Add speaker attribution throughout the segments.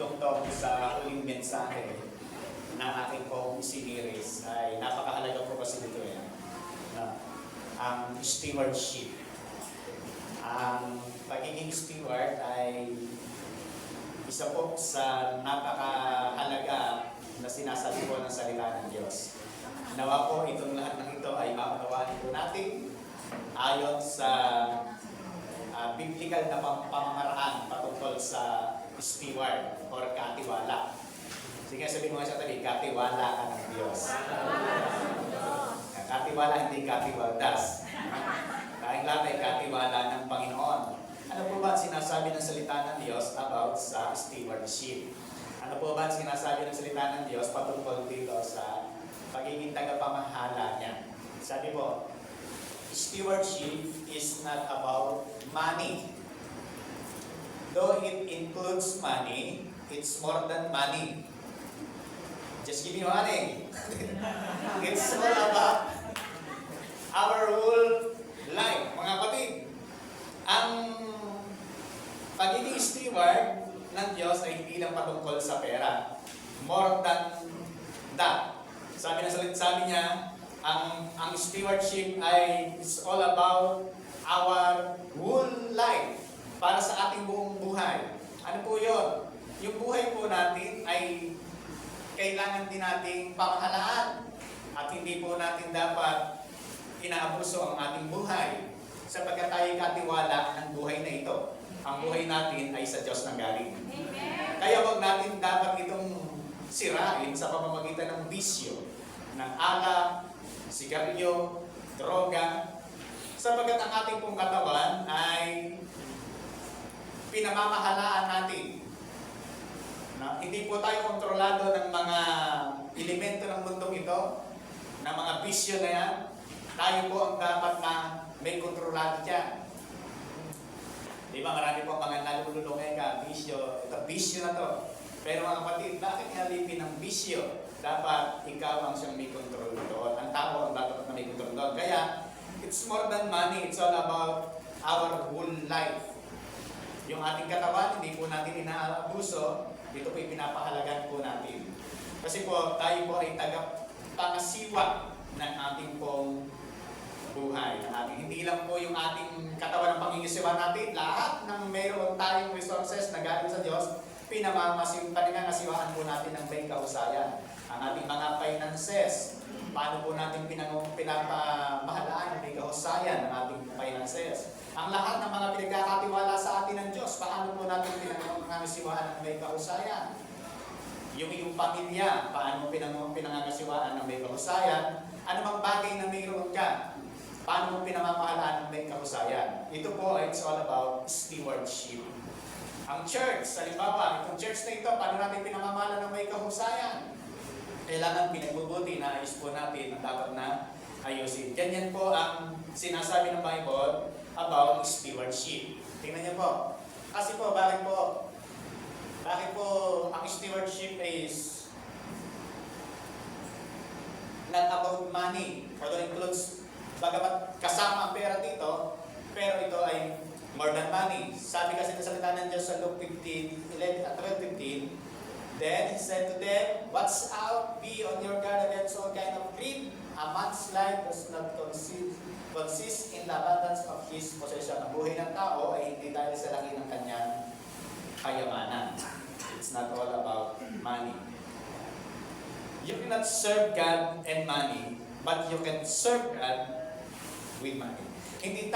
Speaker 1: idudugtong sa huling mensahe na aking pong siniris ay napakahalaga po kasi dito na ang stewardship. Ang pagiging steward ay isa po sa napakahalaga na sinasabi po ng salita ng Diyos. Nawa po itong lahat ng ito ay maunawaan po natin ayon sa biblical na pamamaraan patungkol sa steward or katiwala. Sige, sabihin mo nga sa tabi, katiwala ka ng Diyos. Katiwala, hindi katiwaldas. Dahil lahat ay katiwala ng Panginoon. Ano po ba sinasabi ng salita ng Diyos about sa stewardship? Ano po ba sinasabi ng salita ng Diyos patungkol dito sa pagiging tagapamahala niya? Sabi po, stewardship is not about money. Though it includes money, it's more than money. Just give me money. It's all about our whole life. Mga kapatid, ang pagiging steward ng Diyos ay hindi lang patungkol sa pera. More than that. Sabi niya, ang stewardship ay is all about our whole life. Para sa ating buong buhay. Ano po yun? Yung buhay po natin ay kailangan din nating pamahalaan. At hindi po natin dapat inaabuso ang ating buhay. Sapagkat tayo katiwala ng buhay na ito. Ang buhay natin ay sa Diyos nang galing. Kaya wag natin dapat itong sirain sa pamamagitan ng bisyo, ng alak, sigarilyo, droga, sapagkat ang ating pong katawan ay pinamamahalaan natin. Na, hindi po tayo kontrolado ng mga elemento ng mundong ito, ng mga bisyo na yan. Tayo po ang dapat na may kontrolado dyan. Di ba, marami po mga nalululungay ka, bisyo, ito bisyo na to. Pero mga kapatid, bakit nalipin ng bisyo? Dapat ikaw ang siyang may control doon. Ang tao ang dapat na may control doon. Kaya, it's more than money. It's all about our whole life. Yung ating katawan, hindi po natin inaabuso. Dito po pinapahalagan po natin. Kasi po, tayo po ay tagapangasiwa ng ating pong buhay. Hindi lang po yung ating katawan ang pangingisiwa natin. Lahat ng mayroon tayong resources na galing sa Diyos, pinangangasiwaan po natin ng may kahusayan. Ang ating mga finances, paano po natin pinapamahalaan ng may kahusayan ng ating finances. Ang lahat ng mga pinagkakatiwala sa atin ng Diyos, paano po natin pinangangasiwaan ng may kahusayan. Yung iyong pamilya, paano pinangangasiwaan ng may kahusayan. Ano mang bagay na mayroon ka, paano mo pinamamahalaan ng may kahusayan. Ito po, it's all about stewardship. Ang church, halimbawa, itong church na ito, paano natin pinamamahalaan ng may kahusayan? Kailangan pinagbubuti na ayos po natin ang dapat na ayusin. Ganyan po ang sinasabi ng Bible about stewardship. Tingnan niyo po. Kasi po, bakit po ang stewardship is not about money. Although includes, bagamat kasama ang pera dito, pero ito ay more than money. Sabi kasi ng salita ng Diyos sa Luke 12:15, then he said to them, "Watch out, be on your guard against all kind of greed. A man's life does not consist in the abundance of his possession." Ang buhay ng tao ay hindi dahil sa laki ng kanyang kayamanan. It's not all about money. You cannot serve God and money, but you can serve God with money. You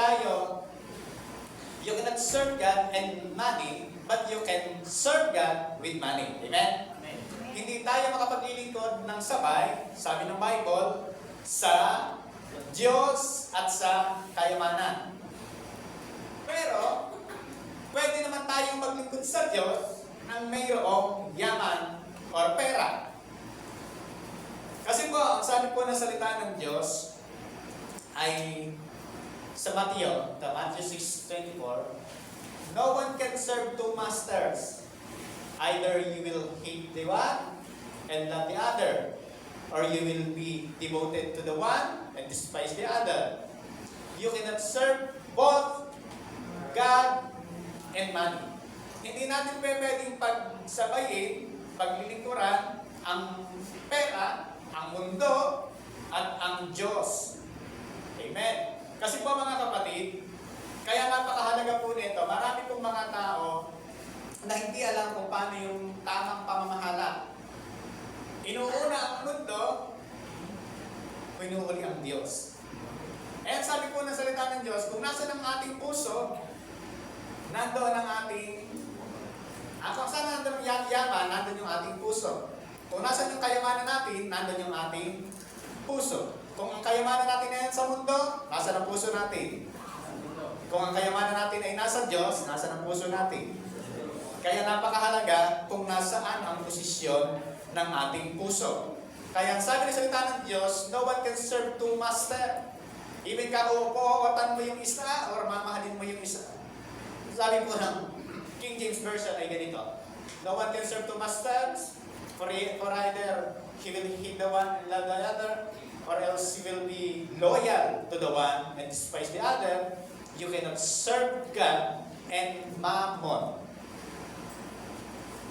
Speaker 1: cannot serve God and money, but you can serve God with money. Amen? Amen. Hindi tayo makapaglilingkod ng sabay, sabi ng Bible, sa Diyos at sa kayamanan. Pero, pwede naman tayong maglingkod sa Diyos ng mayroong yaman or pera. Kasi po, ang sabi po ng salita ng Diyos ay sa Matthew 6:24, no one can serve two masters. Either you will hate the one and love the other, or you will be devoted to the one and despise the other. You cannot serve both God and money. Hindi natin pwedeng pagsabayin, paglilingkuran ang pera, ang mundo, at ang Diyos. Amen. Kasi po mga kapatid, kaya napakahalaga po nito, marami pong mga tao na hindi alam kung paano yung tamang pamamahala. Inuuna ang mundo, pinuhuli ang Diyos. And sabi po ng salita ng Diyos, kung nasa ng ating puso, nandoon ang ating, kung saan nandoon yung yaman, nandoon yung ating puso. Kung nasa yung kayamanan natin, nandoon yung ating puso. Kung ang kayamanan natin ay sa mundo, nasa ng puso natin. Kung ang kayamanan natin ay nasa Diyos, nasa ng puso natin. Kaya napakahalaga kung nasaan ang posisyon ng ating puso. Kaya ang sabi ng salita ng Diyos, no one can serve two master. Even ka uupuotan mo yung isa or mamahalin mo yung isa. Sabi po ng King James Version ay ganito, no one can serve two masters, for either he will hate the one and love the other, or else he will be loyal to the one and despise the other. You cannot serve God and mammon.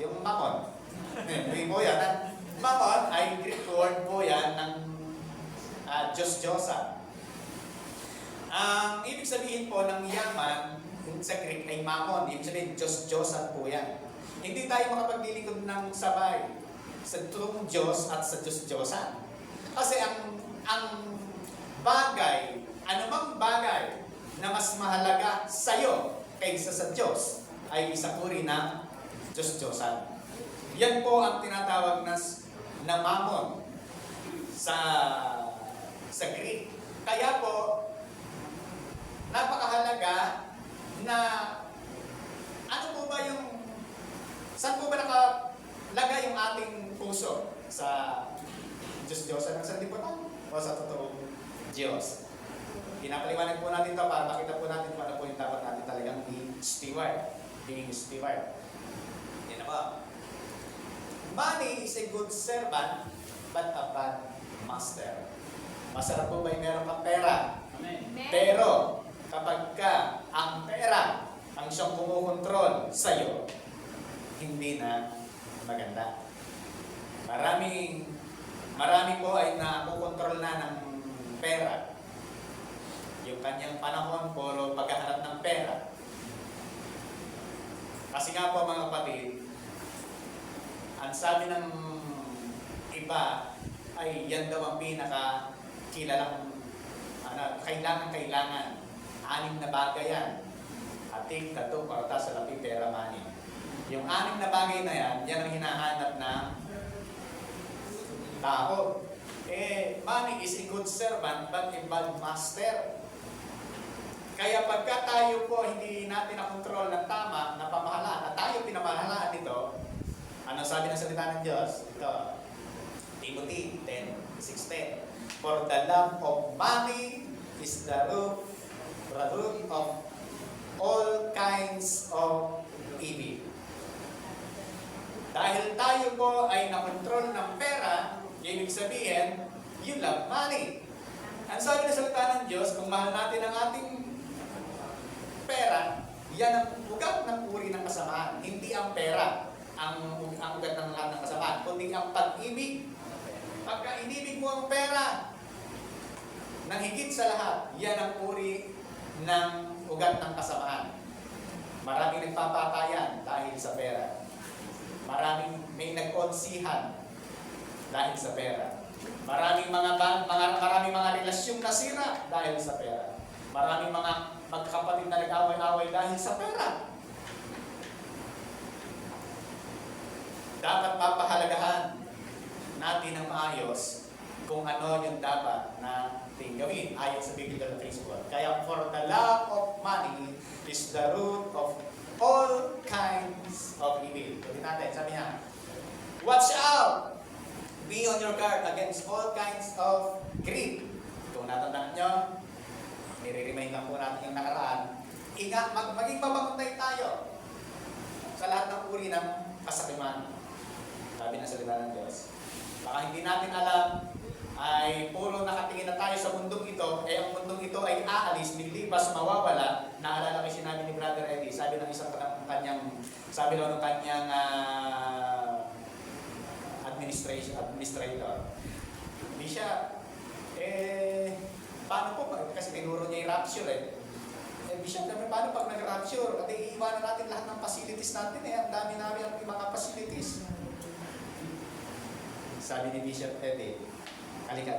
Speaker 1: Yung mammon. Hindi po yan. Mammon ay Greek word po yan ng Diyos-Diyosan. Ang ibig sabihin po ng yaman sa Greek ay mammon. Ibig sabihin Diyos-Diyosan po yan. Hindi tayo makapaglilingkod ng sabay sa totoong Diyos at sa Diyos-Diyosan. Kasi ang bagay, anumang bagay na mas mahalaga sa iyo kaysa sa Diyos ay isang uri ng Diyos-Diyosan. Yan po ang tinatawag na mammon sa Greek. Kaya po, napakahalaga na ano po ba saan po ba nakalagay yung ating puso? Sa Diyos-Diyosan ng sanlibutan o sa totoong Diyos? Pinapaliwanag po natin ito para makita po natin kung ano po yung dapat natin talagang i-steward. Being steward. Yan na ba? Money is a good servant, but a bad master. Masarap po ba yung meron kang pera?
Speaker 2: Amen.
Speaker 1: Pero, kapag ang pera ang siyang kumukontrol sa'yo, hindi na maganda. Marami po ay nakukontrol na ng pera. Yung kanyang panahon, puro paghahanap ng pera. Kasi nga po mga kapatid, ang sabi ng iba ay yan daw ang pinaka-kilalang kailangan. 6 na bagay yan. Ating, tato, parata, salapi, pera, money. Yung 6 na bagay na yan ang hinahanap ng tao. Money is a good servant but a bad master. Kaya pagka tayo po hindi natin na-control ng tama na pamahalaan, at tayo pinamahalaan nito, ano sabi ng salita ng Diyos? Ito, Timothy 10:16. For the love of money is the root of all kinds of evil. Dahil tayo po ay nakontrol ng pera, ibig sabihin, you love money. Ang sabi ng salita ng Diyos, kung mahal natin ang ating pera, yan ang ugat ng uri ng kasamaan. Hindi ang pera ang ugat ng lahat ng kasamaan, kundi ang pag-ibig. Pagka inibig mo ang pera, nang higit sa lahat, yan ang uri ng ugat ng kasamaan. Maraming nagpapatayan dahil sa pera. May nag-onsihan dahil sa pera. Maraming mga relasyong nasira dahil sa pera. Maraming mga magkakapatid na nag-away-away dahil sa pera. Dapat papahalagahan natin ng maayos kung ano yung dapat na gawin ayon sa biblical principle. Kaya for the love of money is the root of all kinds of evil. Tuloy natin, sabi niya, watch out! Be on your guard against all kinds of greed. Kung natandaan nyo, nire-remind lang po natin yung nakaraan, maging mabanguntay tayo sa lahat ng uri ng kasakiman. Sabi ng salita ng Diyos. Baka hindi natin alam ay puro nakatingin na tayo sa mundong ito, ang mundong ito ay aalis, lilipas, mawawala. Naalala ko yung sinabi ni Brother Eddie, sabi ng isang sabi ng kanyang administrator. Hindi siya, paano po, kasi tinuro niya yung rapture Bishop, paano pag nag-rapture? At iiwanan natin lahat ng facilities natin ang dami namin ang mga facilities. Sabi ni Bishop Eddie, halika.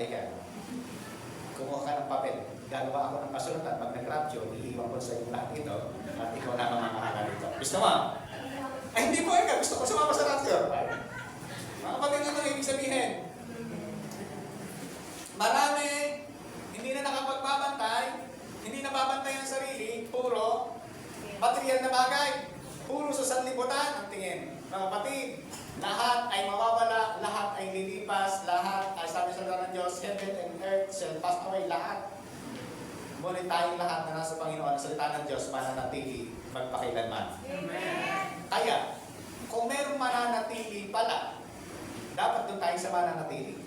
Speaker 1: Kumuha ka ng papel. Gagawa ako ng kasulatan. Pag nag-rapture, iiwan ko sa iyo lahat ito at ikaw na mamamahala nito. Gusto mo? Ay, hindi po ikaw. Gusto ko sumama sa rapture. Mga kapatid, ano ibig sabihin? Marami, hindi na nakapagbabantay, hindi na babantay ang sarili, puro material na bagay. Puro sa sanlibutan ang tingin. Mga kapatid, lahat ay mawawala, lahat ay lilipas, lahat ay sabi sa salita ng Diyos, heaven and earth shall pass away, lahat. Ngunit tayong lahat na nasa Panginoon, ang salita ng Diyos, mananatili magpakailanman. Amen. Kaya, kung merong mananatili pala, dapat doon tayo sa mananatili.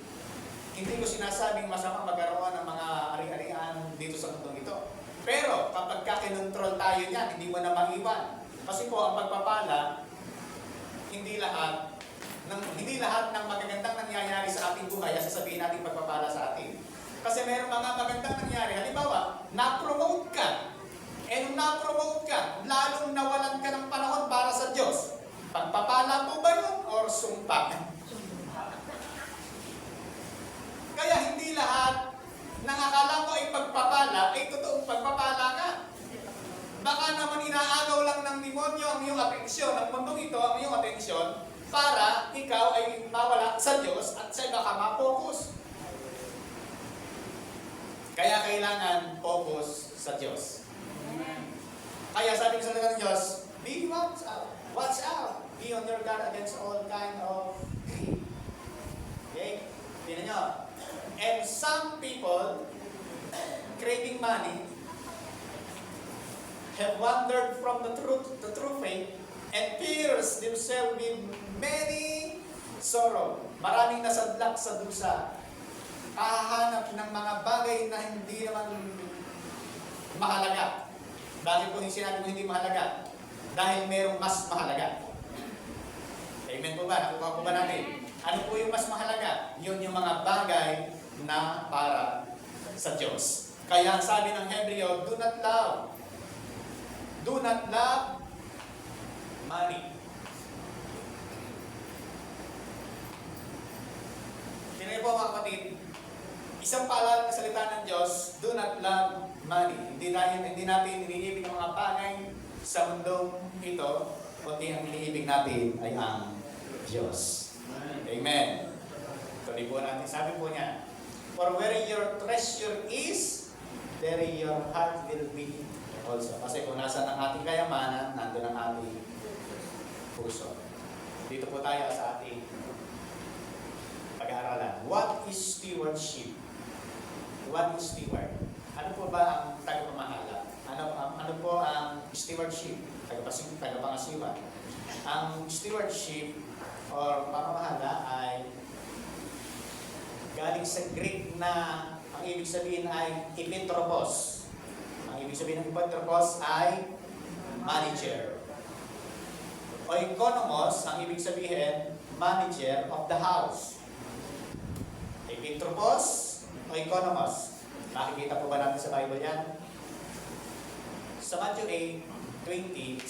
Speaker 1: Hindi ko sinasabing masama magkaroon ng mga ari-arian dito sa mundong ito. Pero kapag kakinontrol tayo niyan, hindi mo na maiwan. Kasi po ang pagpapala, hindi lahat ng magagandang nangyayari sa ating buhay ay sasabihin natin pagpapala sa atin. Kasi mayroong mga magandang nangyari. Halimbawa, na-promote ka. Nung na-promote ka, lalong nawalan ka ng panahon para sa Diyos. Pagpapala mo ba yun or sumpa? Kaya hindi lahat ng akala mo ay pagpapala ay totoong pagpapala nga. Baka naman inaagaw lang ng demonyo ang iyong atensyon, ng mundong ito ang iyong atensyon, para ikaw ay mawala sa Diyos at sa iba ka ma-focus. Kaya kailangan focus sa Diyos. Kaya sabi ko sa salita ng Diyos, watch out, be on your guard against all kind of greed. Okay? Tingnan nyo. And some people, craving money, have wandered from the true faith and pierced themselves with many sorrow. Maraming nasadlak sa dusa. Kahanap ng mga bagay na hindi naman mahalaga. Bakit po sinabi mo hindi mahalaga? Dahil merong mas mahalaga. Amen po ba? Nakuha po ba natin? Ano po yung mas mahalaga? Yun yung mga bagay na para sa Diyos. Kaya sabi ng Hebreo, do not love money. Tingnan po mga kapatid, isang paalala ng salita ng Diyos, do not love money. Hindi natin iniibig ang mga bagay sa mundong ito, kundi ang iniibig natin ay ang Diyos. Amen. Tuloy po natin, sabi po niya, for where your treasure is, there your heart will be also. Kasi kung nasa ng ating kayamanan, nandun ang ating puso. Dito po tayo sa ating pag-aaralan. What is stewardship? What is steward? Ano po ba ang tagapamahala? Ano po ang stewardship? Tagapangasiwa. Ang stewardship or pamamahala ay galing sa Greek na ang ibig sabihin ay epitropos. Ang ibig sabihin ng epitropos ay manager. Oikonomos, ang ibig sabihin, manager of the house. Epitropos, oikonomos. Makikita po ba natin sa Bible yan? Sa Matthew 20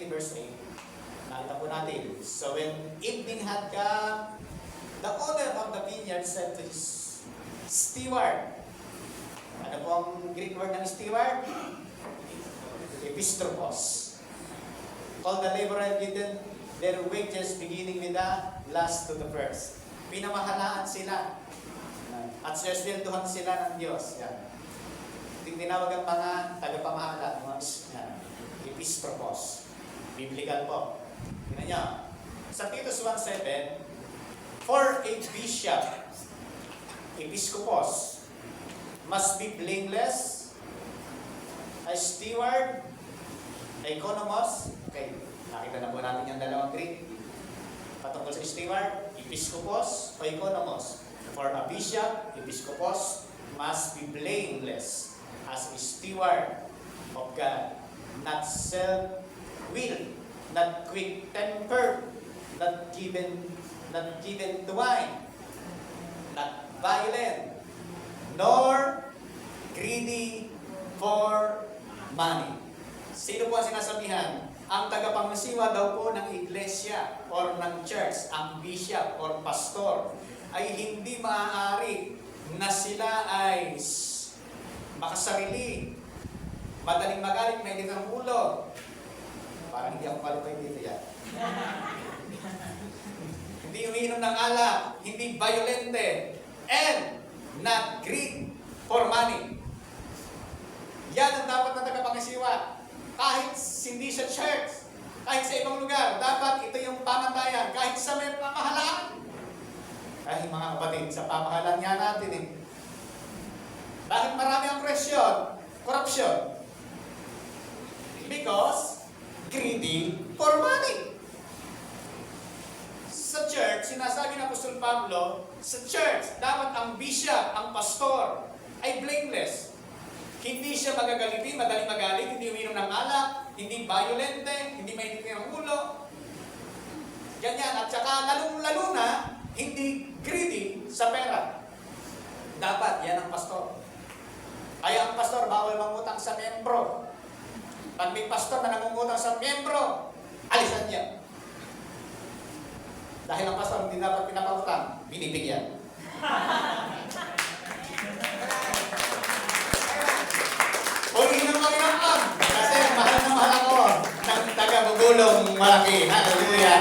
Speaker 1: verse 8, nakita po natin. So when evening had come, the owner of the vineyard said to his steward. Ano po ang Greek word ng steward? Epistropos. Called the laborer given their wages beginning with the last to the first. Pinamahalaan sila. At sweldohan sila ng Diyos. Yan. Tinawag ang mga tagapamahala. Epistropos. Biblical po. Tingnan niyo. Sa Titus 1:7, for a bishop, episkopos, must be blameless, a steward, economos. Okay, nakita na po natin yung dalawang Greek. Patungkol sa steward, episkopos, o economos. For a bishop, episcopos, must be blameless as a steward of God, not self-willed, not quick-tempered, not given to wine, not violent, nor greedy for money. Sino po ang sinasabihan? Ang tagapangasiwa daw po ng iglesia or ng church, ang bishop or pastor, ay hindi maaari na sila ay makasarili, madaling magalit, may init ng ulo. Parang hindi ako malupay dito yan. Hindi umiinom ng alak, hindi violente, and not greed for money. Yan ang dapat na tagapangasiwa. Kahit hindi sa church, kahit sa ibang lugar, dapat ito yung pamantayan. Kahit sa may pamahalaan. Kahit mga kapatid, sa pamahalaan nga natin eh. Bakit marami ang presyon? Corruption. Because greedy for money. Sa church, sinasabi ng Apostol Pablo, sa church, dapat ang bishop, ang pastor, ay blameless. Hindi siya magagaliti, madaling magalit, hindi uminom ng alak, hindi violente, hindi mainit ng ulo. Ganyan. At saka lalong-lalo na, hindi greedy sa pera. Dapat, yan ang pastor. Kaya ang pastor, bawal mangutang sa membro. Pag may pastor na nangungutang sa membro, alisan niya. Dahil ang pastor hindi dapat pinapangutang, binibigyan. Huwag ng Panginoon kasi mahal na mahal ako ng taga-gugulong malaki. Hallelujah!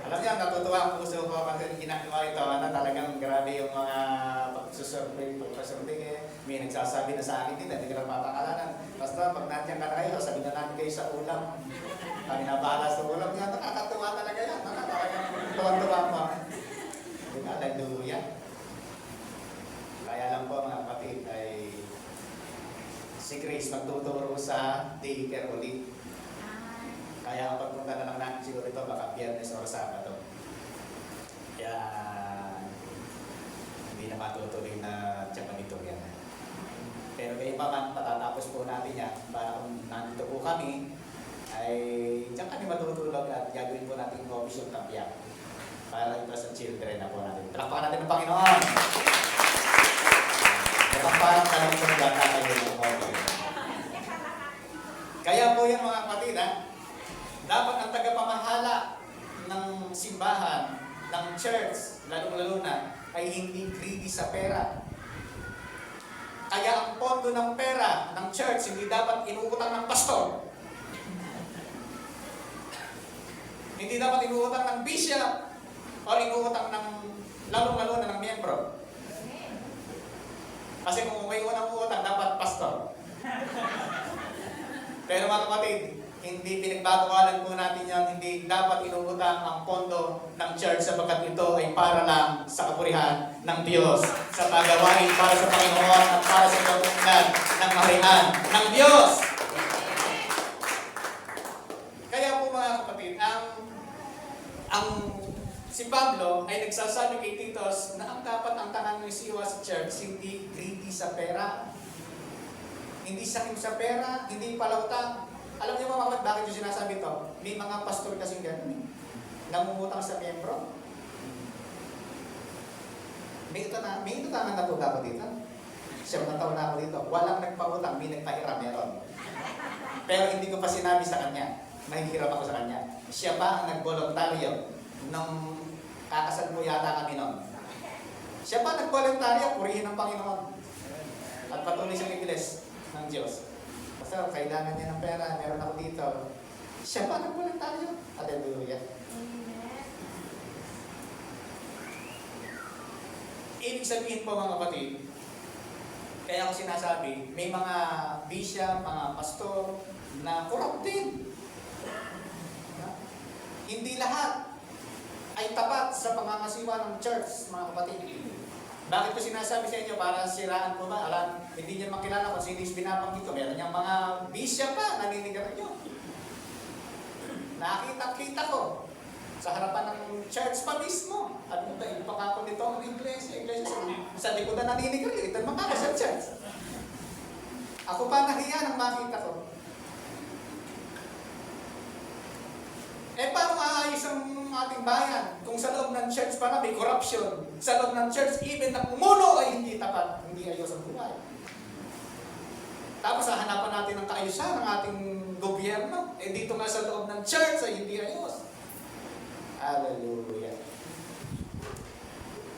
Speaker 1: Alam niyo, natutuwa ang puso ko kasi ginagawa ito. Talagang grabe yung mga pagpasurvey. May nagsasabi na sa akin din, hindi ka lang patangalanan. Basta pag nandiyan ka na kayo, sabi na namin kayo sa ulam. Kami nabahala sa ulam niya. Nakakatuwa talaga yan. Talagang tuwa-tuwa mo. Hallelujah! Kaya lang po mga kapatid ay si Grace magtuturo sa daycare ulit. Kaya ang pagpunta na lang natin siguro ito baka Biyernes o Sabado. Kaya hindi na matutuloy na tiyapan ito yan. Pero kayo pa man, patatapos po natin yan para kung nandito po kami ay diyan kami matutulog at gagawin po natin coffee shop kapiyak para ito sa children na po natin. Palakpakan natin ng Panginoon! Palakpakan ka lang po na tayo ng coffee. Kaya po yan mga kapatid, dapat ang tagapamahala ng simbahan, ng church, lalong-lalo na, ay hindi greedy sa pera. Kaya ang pondo ng pera ng church, hindi dapat inuutang ng pastor. Hindi dapat inuutang ng bishop o inuutang ng lalong-lalo na ng miyembro. Kasi kung may unang utang, dapat pastor. Pero mga kapatid, hindi pinagbabawalan po natin yan, hindi dapat inuutang ang pondo ng church sapagkat ito ay para lang sa kapurihan ng Diyos, sa paggawain para sa Panginoon at para sa pagpunlan ng marihan ng Diyos. Kaya po mga kapatid, ang si Pablo ay nagsasabi kay Titos na ang dapat ang tanang isiwa sa church, hindi greedy sa pera. Hindi sakit sa pera, hindi palautang. Alam niyo ba bakit yung sinasabi ito? May mga pastor kasing gano'n eh. Nangungutang sa miyembro. May utangan na po ako dito. 7 taon na ako dito. Walang nagpautang, may nagpahiram meron. Pero hindi ko pa sinabi sa kanya. Mahihirap ako sa kanya. Siya pa ang nagboluntaryo nung kakasal mo yata kami noon. Siya pa nagboluntaryo, purihin ng Panginoon. At patuloy siyang iglesia ng Diyos. Basta kailangan niya ng pera, meron ako dito. Siya pa nagboluntaryo. Hallelujah. Ibig sabihin po mga kapatid, kaya ako sinasabi, may mga bishop, mga pastor na corrupt din. Hindi lahat ay tapat sa pangangasiwa ng church, mga kapatid. Bakit ko sinasabi sa inyo? Para siraan ko ba? Alam, hindi niya makilala kung sino yung binabanggit ko. Meron niyang mga bishop pa, naninigaran niyo. Nakita ko. Sa harapan ng church pa mismo. At ito, ipakako nito ang iglesia. Sa likodan naninigil, ito naman ako sa church. Ako pa nahiya nang makita ko. Paano maayos ang ating bayan kung sa loob ng church pa na may corruption? Sa loob ng church, even na pumuno ay hindi tapat, hindi ayos ang buhay. Tapos hahanapan natin ng kaayusan ng ating gobyerno. Dito nga sa loob ng church ay hindi ayos. Hallelujah.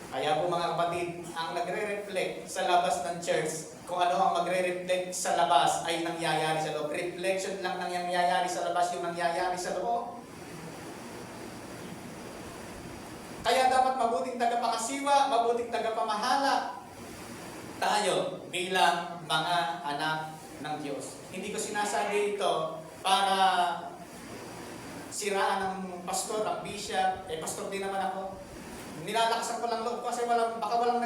Speaker 1: Kaya po mga kapatid, ang nagre-reflect sa labas ng church, kung ano ang magre-reflect sa labas ay nangyayari sa loob. Reflection lang ng nangyayari sa labas yung nangyayari sa loob. Kaya dapat mabuting tagapakasiwa, mabuting tagapamahala tayo bilang mga anak ng Diyos. Hindi ko sinasabi ito para siraan ng pastor, ang bishop. Pastor din naman ako. Nilalakasan ko lang loob kasi baka walang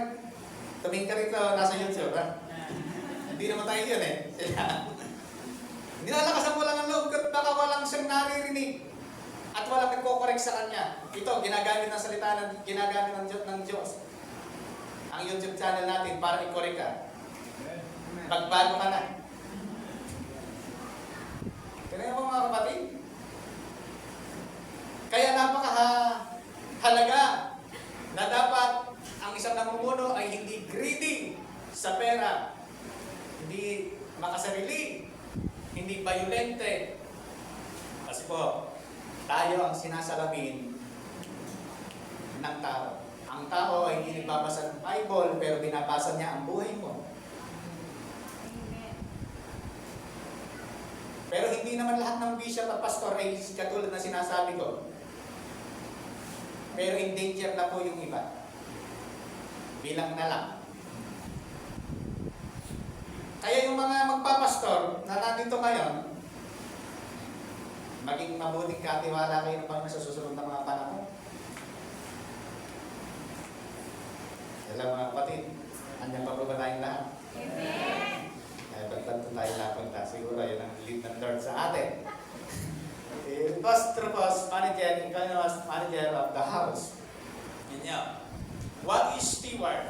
Speaker 1: tumingin ka rito, nasa YouTube, ha? Hindi naman tayo yun Nilalakasan ko lang ang loob kasi baka walang siyang naririnig at walang nagko-correct sa kanya. Ito, ginagamit ng salita, ginagamit ng Diyos. Ang YouTube channel natin para i-correct ka. Magbago ka na. Kaya mo mga kapatid? Kaya napakahalaga na dapat ang isang namumuno ay hindi greedy sa pera, hindi makasarili, hindi violente. Kasi po, tayo ang sinasalamin ng tao. Ang tao ay hindi nagbabasa ng Bible, pero binabasa niya ang buhay mo. Pero hindi naman lahat ng bishop at pastor ay katulad na sinasabi ko. Pero in danger na po yung iba. Bilang na lang. Kaya yung mga magpapastor na nandito ngayon, maging mabuting katiwala kayo ng Panginoon sa susunod na mga panahon. Alam mga kapatid, andyan pa ba tayong lahat? Amen! Pagtanto tayo napunta. Siguro yun ang lead ng Lord sa atin. Pastor, manager, manager of the house. Yun yan. What is steward?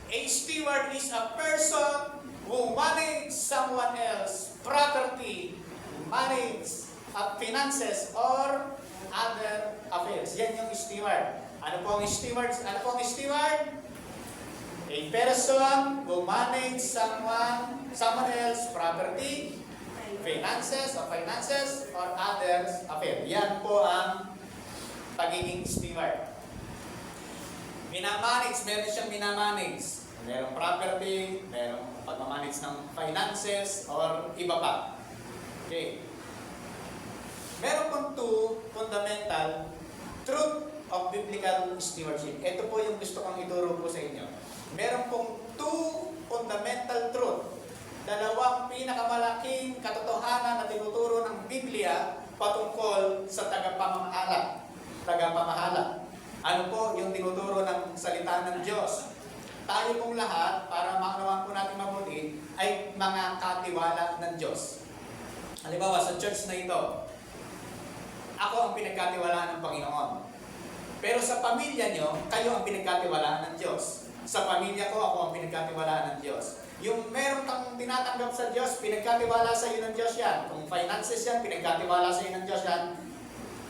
Speaker 1: A steward is a person who manages someone else's property, manage finances or other affairs. Yan yung steward. Ano po ang steward? A person who manage someone else's property, finances or others affairs. Yan po ang pagiging steward. Minamanage, meron siyang minamanage. Merong property, merong pagmamanage ng finances or iba pa. Okay. Meron pong two fundamental truth of biblical stewardship. Ito po yung gusto kong ituro po sa inyo. Meron pong two fundamental truth. Dalawang pinakamalaking katotohanan na tinuturo ng Biblia patungkol sa tagapamahala. Ano po yung tinuturo ng salita ng Diyos? Tayo pong lahat, para maunawaan po natin mabuti, ay mga katiwala ng Diyos. Halimbawa, sa church na ito, ako ang pinagkatiwalaan ng Panginoon. Pero sa pamilya nyo, kayo ang pinagkatiwalaan ng Diyos. Sa pamilya ko, ako ang pinagkatiwalaan ng Diyos. Yung meron kang tinatanggap sa Diyos, pinagkatiwala sa iyo ng Diyos yan. Kung finances yan, pinagkatiwala sa iyo ng Diyos yan.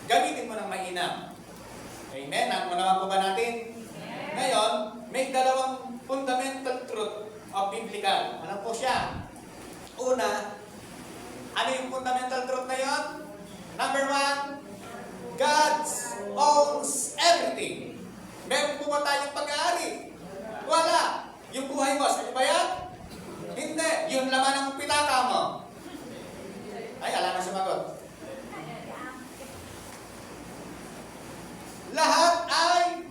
Speaker 1: Gamitin mo ng mainam. Amen? Ano naman po ba natin? Amen. Ngayon, may dalawang fundamental truth of biblical. Ano po siya? Una, ano yung fundamental truth na yun? Number one, God owns everything. Meron po ba tayong pag-aari? Wala. Yung buhay mo, sa ba yan? Hindi. Yung laman ng pitaka mo. Ay, ala na sumagot. Lahat ay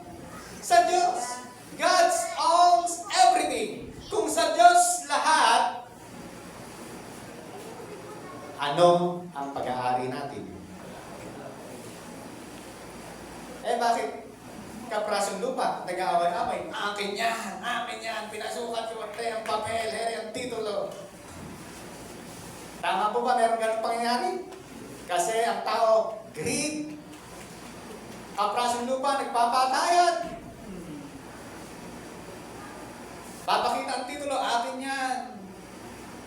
Speaker 1: sa Diyos. God owns everything. Kung sa Diyos lahat, ano ang pag-aari natin? Bakit kaprasong lupa, nag-aaway-away? Akin yan, pinasukat yung ang papel, ang titulo. Tama po ba meron ganang pangyayari? Kasi ang tao, greed, Ang prasong lupa, nagpapatayan. Papakita ang titulo, akin yan.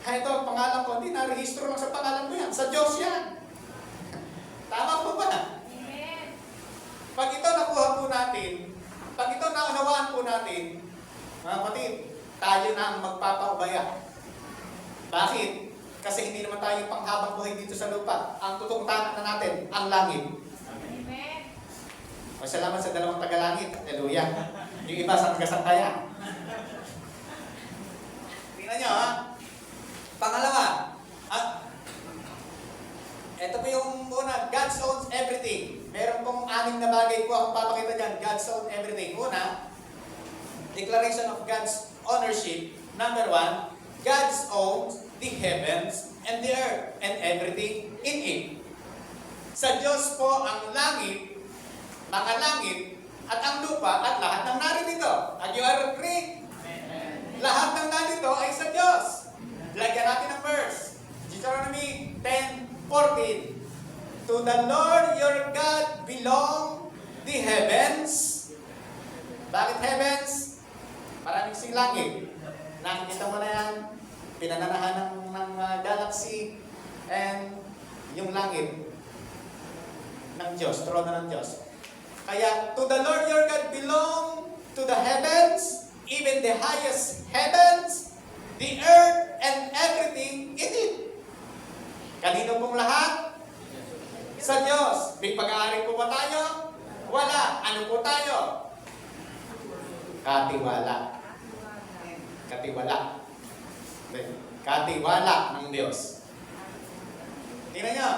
Speaker 1: Ito ang pangalan ko, hindi na-rehistro lang sa pangalan mo yan. Sa Diyos yan. Tama po ba?
Speaker 2: Amen.
Speaker 1: Pag ito nakuha po natin, pag ito naunawaan po natin, mga kapatid, tayo na ang magpapaubaya. Bakit? Kasi hindi naman tayo panghabang buhay dito sa lupa. Ang totoong tanan na natin, ang langit.
Speaker 2: Amen.
Speaker 1: Masalamat sa dalawang tagalangit. Hallelujah. Yung iba sa tagasangkaya. Tingnan nyo ha. Pangalawa, ito po yung una, God owns everything. Meron pong 6 na bagay po akong papakita dyan. God owns everything. Una, declaration of God's ownership. Number 1, God owns the heavens and the earth and everything in it. Sa Diyos po ang langit, mga langit, at ang lupa at lahat ng narito. Are you agree? Lahat ng narito ay sa Diyos. Lagyan natin ang verse. Deuteronomy 10:14. To the Lord your God belong the heavens. Bakit heavens? Maraming sing langit. Nakikita mo na yan. Pinananahan ng galaxy and yung langit ng Diyos, trono ng Diyos. Kaya, to the Lord your God belong to the heavens, even the highest heavens, the earth, and everything in it. Kanino pong lahat? Sa Diyos. May pag-aari po ba tayo? Wala. Ano po tayo? Katiwala. Katiwala. Katiwala ng Diyos. Tingnan nyo.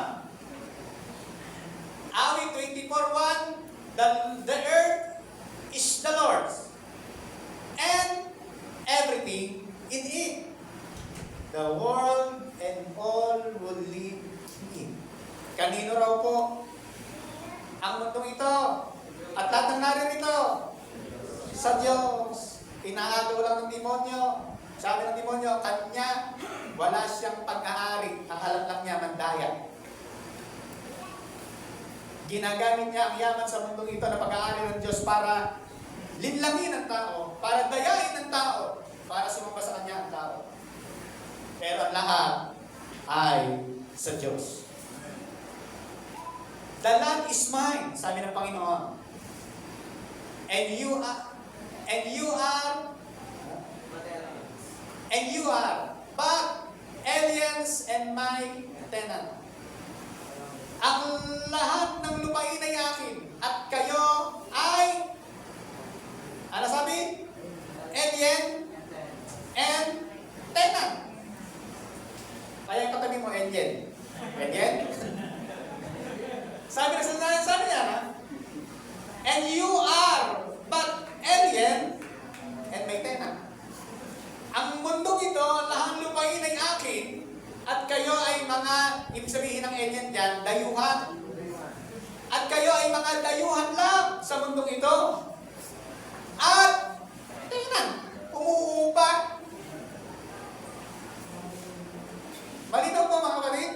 Speaker 1: Awit 24:1, the earth is the Lord's, and everything in it. The world and all will live in it. Kanino raw po ang mundong ito? At lahat ng naririto? Sa Diyos. Inaagaw lang ng demonyo. Sabi ng demonyo, kanya, wala siyang pag-aari. Ang alam lang niya, mandaya. Ginagamit niya ang yaman sa mundong ito na pag-aari ng Diyos para linlangin ang tao, para dayain ang tao, para sumamba sa kanya ang tao. Pero ang lahat ay sa Diyos. The land is mine, sabi ng Panginoon. And you are but aliens and my tenant. Ang lahat ng lupain ay akin, at kayo ay, ano sabi? Alien and tenant. Kaya katabi mo, alien. Alien? Sabi niya, ha? And you are but alien and may tenant. Ang mundong ito, lahat ng lupain ay akin, at kayo ay mga, ibig sabihin ng alien dyan, dayuhan. At kayo ay mga dayuhan lang sa mundong ito. At, tingnan, umuupa. Malinaw po mga kapatid?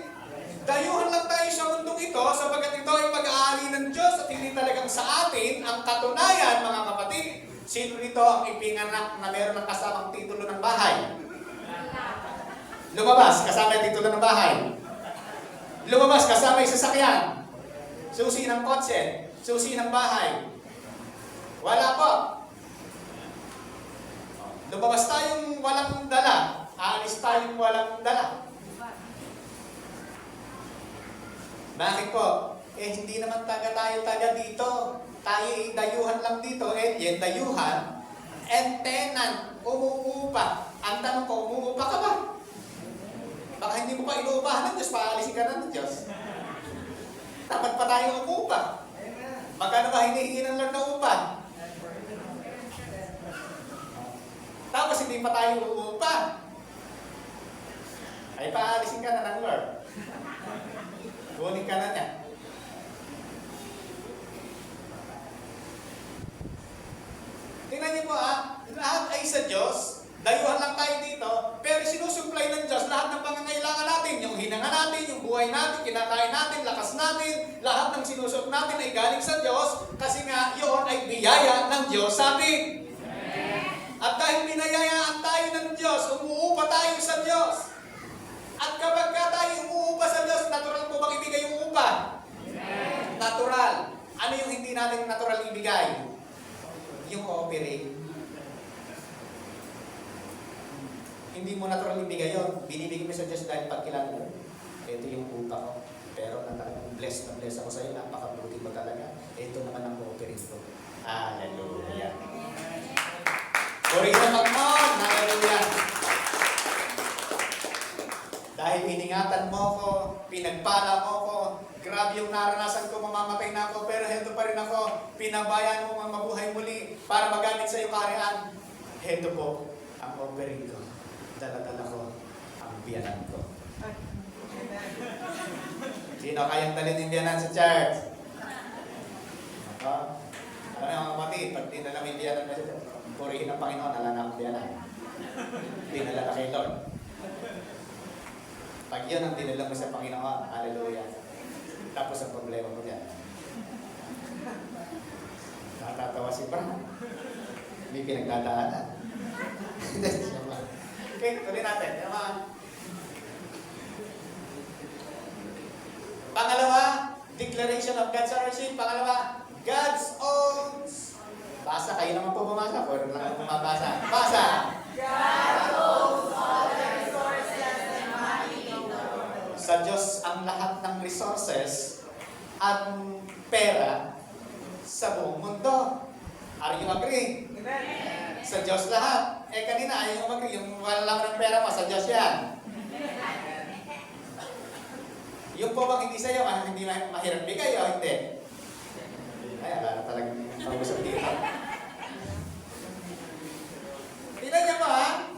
Speaker 1: Dayuhan lang tayo sa mundong ito, sapagat ito ay pag-aari ng Diyos at hindi talagang sa atin ang katunayan, mga kapatid. Sino nito ang ipinganak na meron ng kasamang titulo ng bahay? Lumabas, kasama yung titulo ng bahay. Lumabas, kasama yung sasakyan. Susi ng kotse. Susi ng bahay. Wala po. Lumabas tayong walang dala. Aalis tayong walang dala. Bakit po? Hindi naman taga dito. Tayo dayuhan lang dito. Yan, dayuhan. And tenant, umuupa. Ang tanong ko, umuupa ka ba? Baka hindi mo pa inuupahan ng Diyos, paalisin ka na ng Diyos. Dapat pa tayo umuupa. Magkano ba hinihingi ng Lord na upa? Tapos hindi pa tayo uupa. Ay paalisin ka na ng Lord. Kunin ka na niya. Tingnan niyo po lahat ay sa Diyos. Dayuhan lang tayo dito, pero sinusupply ng Diyos lahat ng pangangailangan natin, yung hinanga natin, yung buhay buhay natin, kinakain natin, lakas natin, lahat ng sinusuot natin ay galing sa Diyos kasi nga yun ay biyaya ng Diyos sa atin. At dahil binayayaan tayo ng Diyos, umuupa tayo sa Diyos. At kapag ka tayo umuupa sa Diyos, natural po bang ibigay yung upa? Natural. Ano yung hindi natin natural ibigay? Yung operate. Hindi mo natural ibigay yun. Binibigay mo sa Diyos dahil pagkilala mo. Ito yung upa ko. Pero na bless ako sa iyo. Napakabuti mo talaga. Ito naman ang operate ko. Hallelujah. Purihin ang Panginoon. Hallelujah. Dahil iningatan mo ko, pinagpala mo ko, grabe yung naranasan ko, mamamatay na ako, pero heto pa rin ako, pinabayaan mo ang mabuhay muli para magamit sa iyo kaharian. Heto po ang offering ko. Dala-dala ko ang biyanan ko. Sino kayang dalhin yung biyanan sa church? Ako? Ano yung mga kapatid? Pag dinala mo yung biyanan na siya, purihin ang Panginoon, ala na ang biyanan. Dinala na kay Lord. Pag yun ang dinala mo sa Panginoon, hallelujah. Tapos ang problema mo dyan. Natatawa si Bram. May pinagdadaanan. Okay, tuloy natin. Pangalawa, declaration of God's ownership. Pangalawa, God's owns. Basa, kayo naman po bumasa. Pwede lang ako bumabasa. Basa! God owns all the resources and money in the world. Sa Diyos ang lahat ng resources at pera sa buong mundo. Are you agree? Amen. Sa Diyos lahat. Kanina ayaw mo mag- yung wala lang ng pera mo, sa Diyos yan. Yung po bang hindi sa'yo, hindi mahirap bigay o hindi? Ay, wala talagang pag-usap dito. Tignan niyo ba,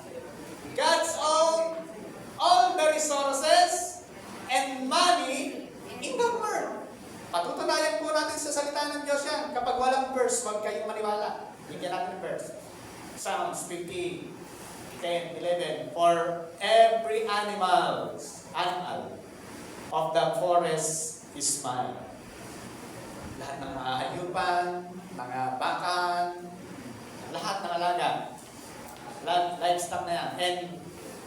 Speaker 1: God's own all the resources and money in the world. Patutunayan po natin sa salita ng Diyos yan. Kapag walang verse, huwag kayong maniwala. Bigyan natin ng verse. Psalms 50, 10, 11. For every animal of the forest is mine. Lahat ng mga hayupan, mga bakan, lahat ng alaga. Livestock na yan. And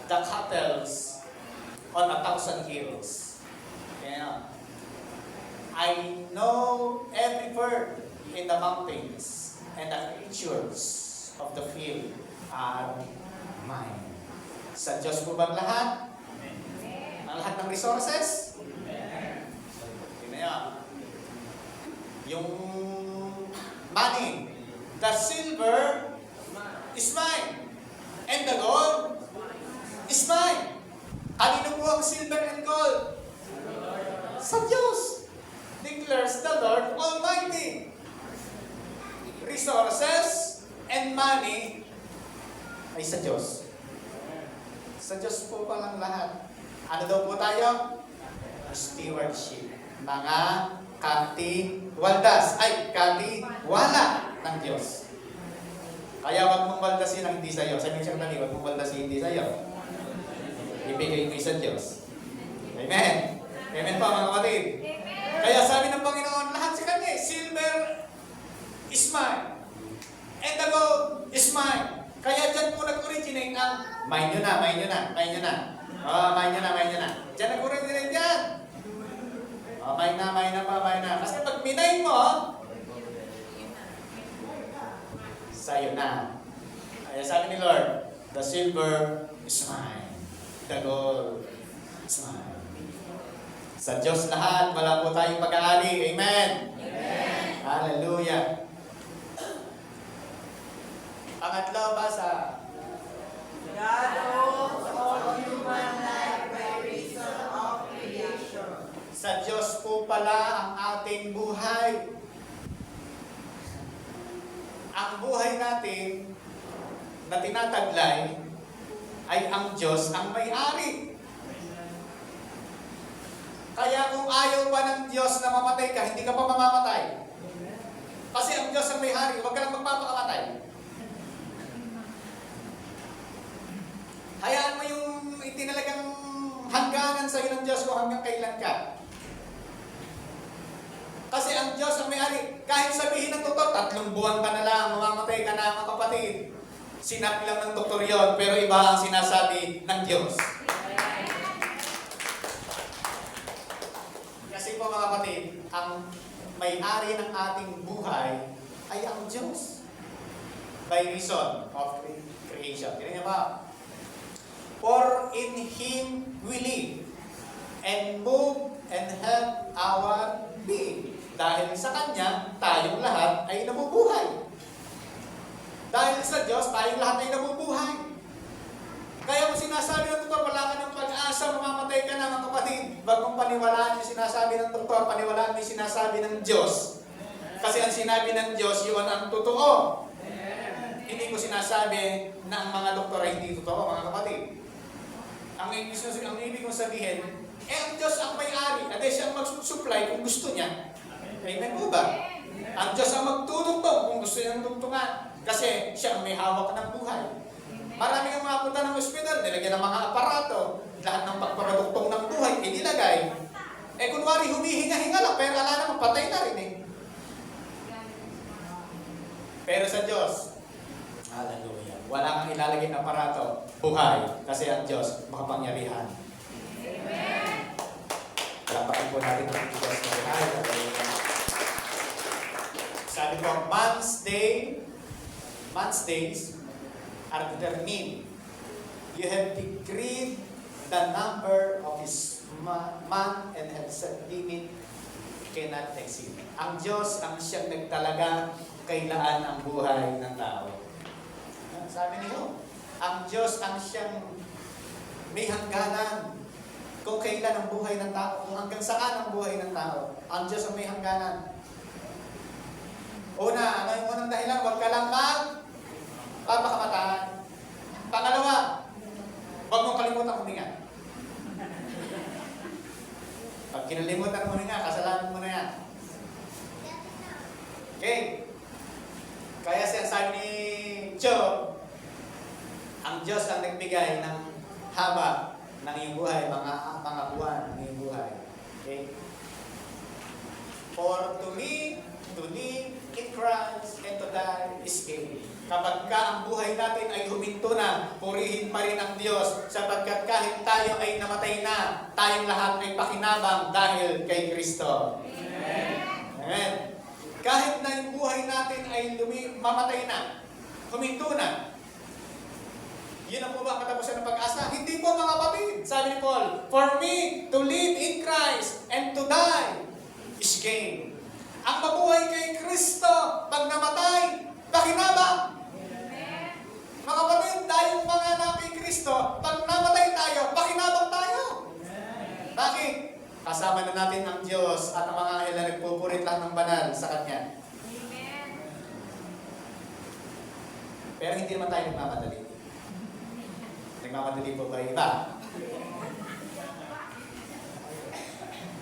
Speaker 1: the cattle on 1,000 hills. Kaya, I know every bird in the mountains and the creatures of the field are mine. Sa Diyos po bang lahat? Ang lahat ng resources? Tingnan yung money, the silver is mine, and the gold is mine. Kanino po ang silver and gold? Sa Diyos. Declares the Lord Almighty. Resources and money ay sa Diyos. Sa Diyos po palang lahat. Ano daw po tayo? Stewardship. Mga katiwaldas. Katiwala ng Diyos. Kaya wag mong waldasin ang hindi sa iyo. Sabi siyang dali, wag mong waldasin hindi sa iyo. Ibigay mo sa Diyos. Amen. Amen pa mga kapatid. Kaya sabi ng Panginoon, lahat sa Kanya, silver is mine. And the gold is mine. Kaya dyan po nag-originate ang mine nyo na. Mine nyo na. Dyan nag-originate yan. Mine na. Kasi pag minay mo, sa'yo na. Kaya sabi ni Lord, the silver is mine. The gold is mine. Sa Diyos lahat, wala po tayong pag-aari. Amen. Amen. Hallelujah. Pangatlo, basa.
Speaker 2: God owns all human life by reason of creation.
Speaker 1: Sa Diyos po pala ang ating buhay. Ang buhay natin na tinataglay ay ang Diyos ang may-ari. Kaya kung ayaw pa ng Diyos na mamatay ka, hindi ka pa mamamatay. Kasi ang Diyos ang may-ari, huwag ka lang magpapakamatay. Hayaan mo yung itinalagang hangganan sa iyo ng Diyos kung hanggang kailan ka. Kasi ang Diyos ang may-ari. Kahit sabihin ng doktor, 3 buwan ka na lang, mamamatay ka na, mga kapatid. Sinabi lang ng doktor yon, pero iba ang sinasabi ng Diyos. Kasi po mga kapatid, ang may-ari ng ating buhay ay ang Diyos. By reason of creation. Tignan niyo ba? For in Him we live and move and have our being. Dahil sa Kanya, tayong lahat ay nabubuhay. Dahil sa Diyos, tayong lahat ay nabubuhay. Kaya kung sinasabi ng doktor, wala ka ng pag-asa, mamamatay ka na, mga kapatid. Wag mong paniwalaan yung sinasabi ng doktor, paniwalaan mo yung sinasabi ng Diyos. Kasi ang sinabi ng Diyos, yun ang totoo. Hindi ko sinasabi na ang mga doktor ay hindi totoo, mga kapatid. Ang ibig kong sabihin, ang Diyos ang may-ari, at siya ang mag-supply kung gusto niya. Amen po ba? Ang Diyos ang magtutugtog kung gusto niya ng tugtungan. Kasi siya ang may hawak ng buhay. Marami kang makapunta ng ospital, nilagyan ng mga aparato, lahat ng pagpapadugtong ng buhay, inilagay. Kunwari, humihinga-hinga lang, pero ala naman, patay na rin eh. Pero sa Diyos, hallelujah, wala kang ilalagay ng aparato, buhay, kasi ang Diyos, makapangyarihan. Amen! Palapakin po natin ang Diyos na buhay. Sabi ko, man's days are determined. You have decreed the number of his man and have set limit cannot exceed. Ang Diyos ang siyang nagtalaga kailaan ang buhay ng tao. Sabi niyo, ang Diyos ang siyang may hangganan kung kailan ang buhay ng tao, kung hanggang saan ang buhay ng tao. Ang Diyos ang may hangganan. Una, ano yung unang dahilan? Huwag ka lang papakamatay. Pangalawa, huwag mong kalimutan huminga. Pag kinalimutan mo huminga, kasalanan mo na yan. Okay? Kaya sabi ni Job, ang Diyos ang nagbigay ng haba ng iyong buhay, mga buwan ng iyong buhay. Okay? For to live in Christ and to die is gain. Kapag ka ang buhay natin ay huminto na, purihin pa rin ang Diyos, sapagkat kahit tayo ay namatay na, tayong lahat ay pakinabang dahil kay Kristo. Amen. Amen. Kahit na yung buhay natin ay mamatay na, huminto na, yun ang po ba katapusan ng pag-asa? Hindi po, mga kapatid. Sabi ni Paul, for me to live in Christ and to die is gain. Ang mabuhay kay Kristo, pag namatay, pakinabang. Mga kapatid, tayong mga anak kay Kristo, pag namatay tayo, pakinabang tayo. Bakit? Kasama na natin ang Diyos at ang mga anghel na nagpupurit lang ng banal sa Kanya. Pero hindi naman tayo nagmamadali. Nagmamadali po ba iba?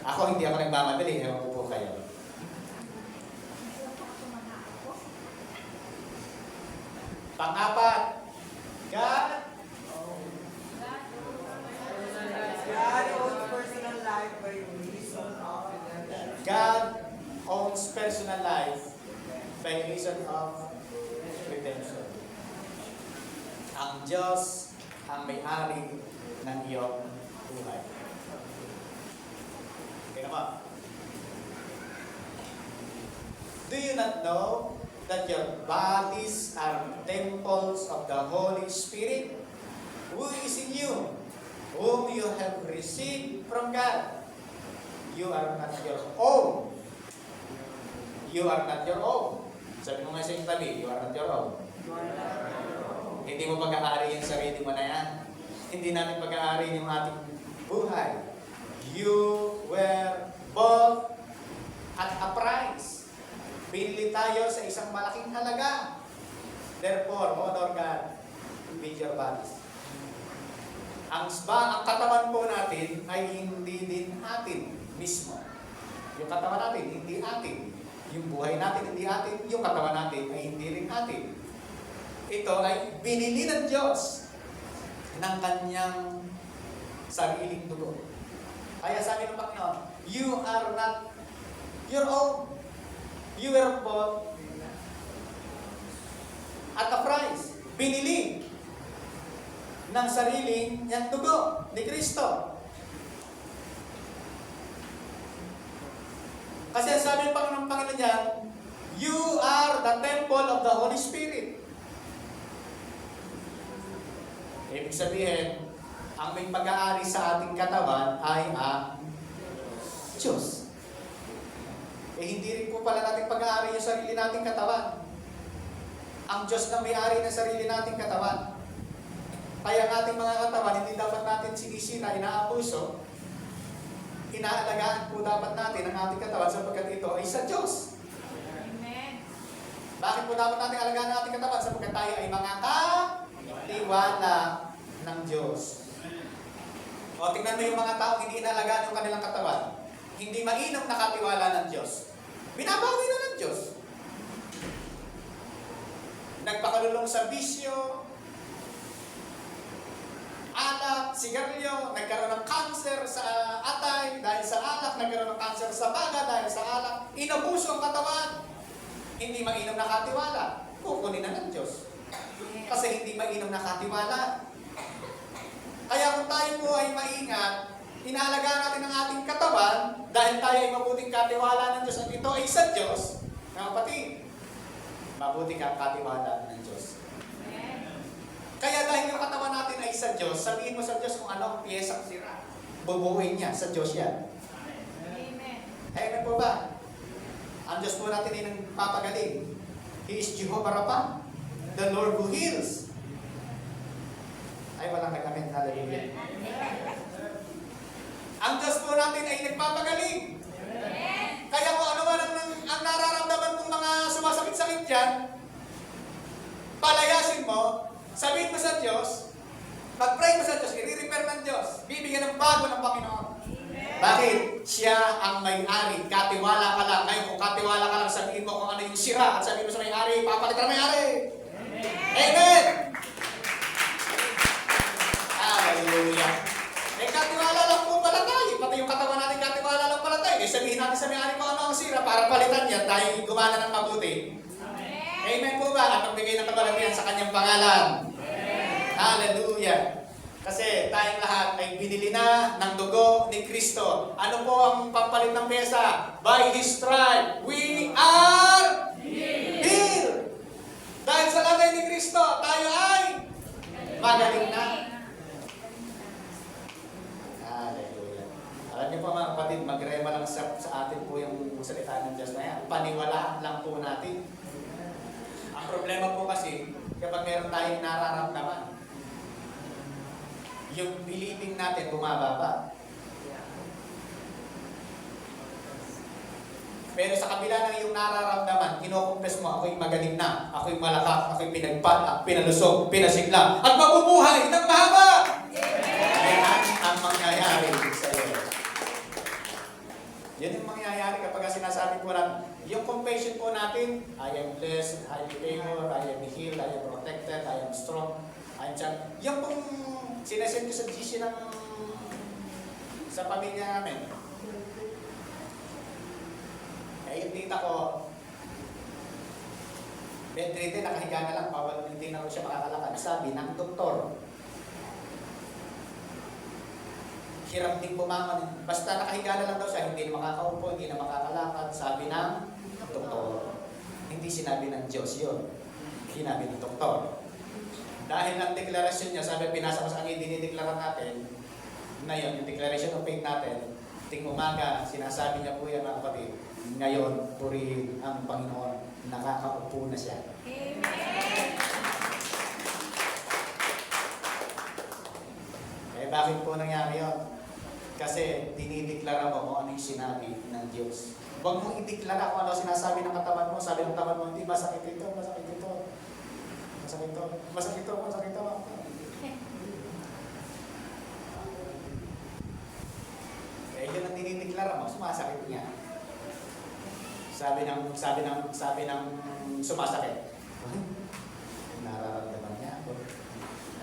Speaker 1: Ako hindi ako nagmamadali, ewan ko po kayo. Pang-apat, God
Speaker 2: owns personal life by reason of redemption.
Speaker 1: God owns personal life by reason of redemption. Ang Diyos ang may-ari ng iyong buhay. Okay naman. Do you not know that your bodies are temples of the Holy Spirit, who is in you, whom you have received from God? You are not your own. You are not your own. Sabi mo nga sa iyong tabi, you are not your own. Hindi mo pag-aari yung sarili mo na yan. Hindi natin pag-aari yung ating buhay. You were bought at a price. Pinili tayo sa isang malaking halaga. Therefore, honor God with your bodies. Ang katawan po natin ay hindi din atin mismo. Yung katawan natin, hindi atin. Yung buhay natin, hindi atin. Yung katawan natin ay hindi rin atin. Ito ay binili ng Diyos ng kanyang sariling dugo. Kaya sabi ng Panginoon, you are not your own. You were bought at a price. Binili ng sariling niyang dugo ni Kristo. Kasi sabi pa ng Panginoon niyan, you are the temple of the Holy Spirit. Ibig sabihin, ang may pag-aari sa ating katawan ay ang Diyos. Hindi rin po pala natin pag-aari yung sarili nating katawan. Ang Diyos na may-ari ng sarili nating katawan. Kaya ang ating mga katawan, hindi dapat natin sinisira, inaabuso. Inaalagaan po dapat natin ang ating katawan sapagkat ito ay sa Diyos.
Speaker 3: Amen.
Speaker 1: Bakit po dapat natin alagaan ang ating katawan? Sapagkat tayo ay mga katiwala ng Diyos. O tingnan mo yung mga tao hindi inaalagaan yung kanilang katawan. Hindi mainam na katiwala ng Diyos. Binabawi na ng Diyos. Nagpakalulong sa bisyo, alak, sigarilyo, nagkaroon ng cancer sa atay dahil sa alak, nagkaroon ng cancer sa baga dahil sa alak, inabuso ang katawan. Hindi mainam na katiwala. Kukunin na ng Diyos. Kasi hindi mainam na katiwala. Kaya kung tayo po ay maingat, inaalagaan natin ang ating katawan dahil tayo ay mabuting katiwala ng Diyos at ito ay sa Diyos, mga kapatid, mabuting katiwala ng Diyos. Kaya dahil yung katawan natin ay sa Diyos, sabihin mo sa Diyos kung ano ang piyesang sira. Bubuuin niya, sa Diyos yan.
Speaker 3: Amen.
Speaker 1: Amen po ba? Ang Diyos po natin ay nagpapagaling. He is Jehovah Rapha, the Lord who heals. Ay, walang nag-amen. Hallelujah. Ang Diyos po natin ay nagpapagaling. Kaya kung ano man ang nararamdaman mong mga sumasakit-sakit dyan, palayasin mo, sabihin mo sa Diyos, mag-pray mo sa Diyos, i-repair ng Diyos, bibigyan ng bago ng Panginoon. Bakit? Siya ang may-ari. Katiwala ka lang. Ngayon, kung katiwala ka lang, sabihin mo kung ano yung sira at sabihin mo sa may-ari, papalitan ng may-ari. Amen! Hallelujah! Katiwala lang po pala tayo. Pati yung katawan natin, katiwala lang pala tayo. Sabihin natin sa may-ari kung ano ang sira para palitan yan, tayo gumana ng mabuti. Amen po ba? At magbigay ng kabalatian sa kanyang pangalan. Hallelujah! Kasi tayong lahat ay binili na ng dugo ni Kristo. Ano po ang pampalit ng pyesa? By His stripe, we are healed. Dahil sa lagay ni Kristo, tayo ay magaling na. Hallelujah. Alam niyo po mga kapatid, magrema lang sa atin po yung salita ng Diyos na yan. Paniwalaan lang po natin. Ang problema po kasi, kapag meron tayong nararamdaman, yung believing natin bumababa. Pero sa kabila ng iyong nararamdaman, kinukumpes mo, ako'y magaling na, ako'y malakas, ako'y pinagpala, pinalusog, pinasigla, at mabubuhay ng mahaba! Yan ang mangyayari sa iyo. Yan yung mangyayari kapag sinasabi po natin, yung confession po natin, I am blessed, highly favored, I am healed, I am protected, I am strong, I am champion. Yung pong sinasend ko sa GC sa pamilya namin. Yung tita ko, bedridden, nakahiga na lang, bawal hindi na siya makakalakad. Sabi ng doktor, hirap din bumangon. Basta nakahiga na lang daw siya, hindi na makakaupo, hindi na makakalakad. Sabi ng doktor. Hindi sinabi ng Diyos yun. Sinabi ng doktor. Dahil ang deklarasyon niya, sabi, pinasa ko sa kanya, dinideklara natin, na yun, yung declaration of faith natin, ting umaga, sinasabi niya po yan mga kapatid, ngayon, purihin ang Panginoon, nakakaupo na siya.
Speaker 3: Amen.
Speaker 1: Bakit po nangyari yun? Kasi dinideklara mo kung ano yung sinabi ng Diyos. Huwag mong ideklara kung ano sinasabi ng katawan mo. Sabi ng katawan mo, hindi, masakit ito, masakit ito. Masakit ito, masakit ito, masakit ito. Eh, yun ang dinideklara mo, sumasakit niya. Sabi ng sumasakit. Nararamdaman niya ako.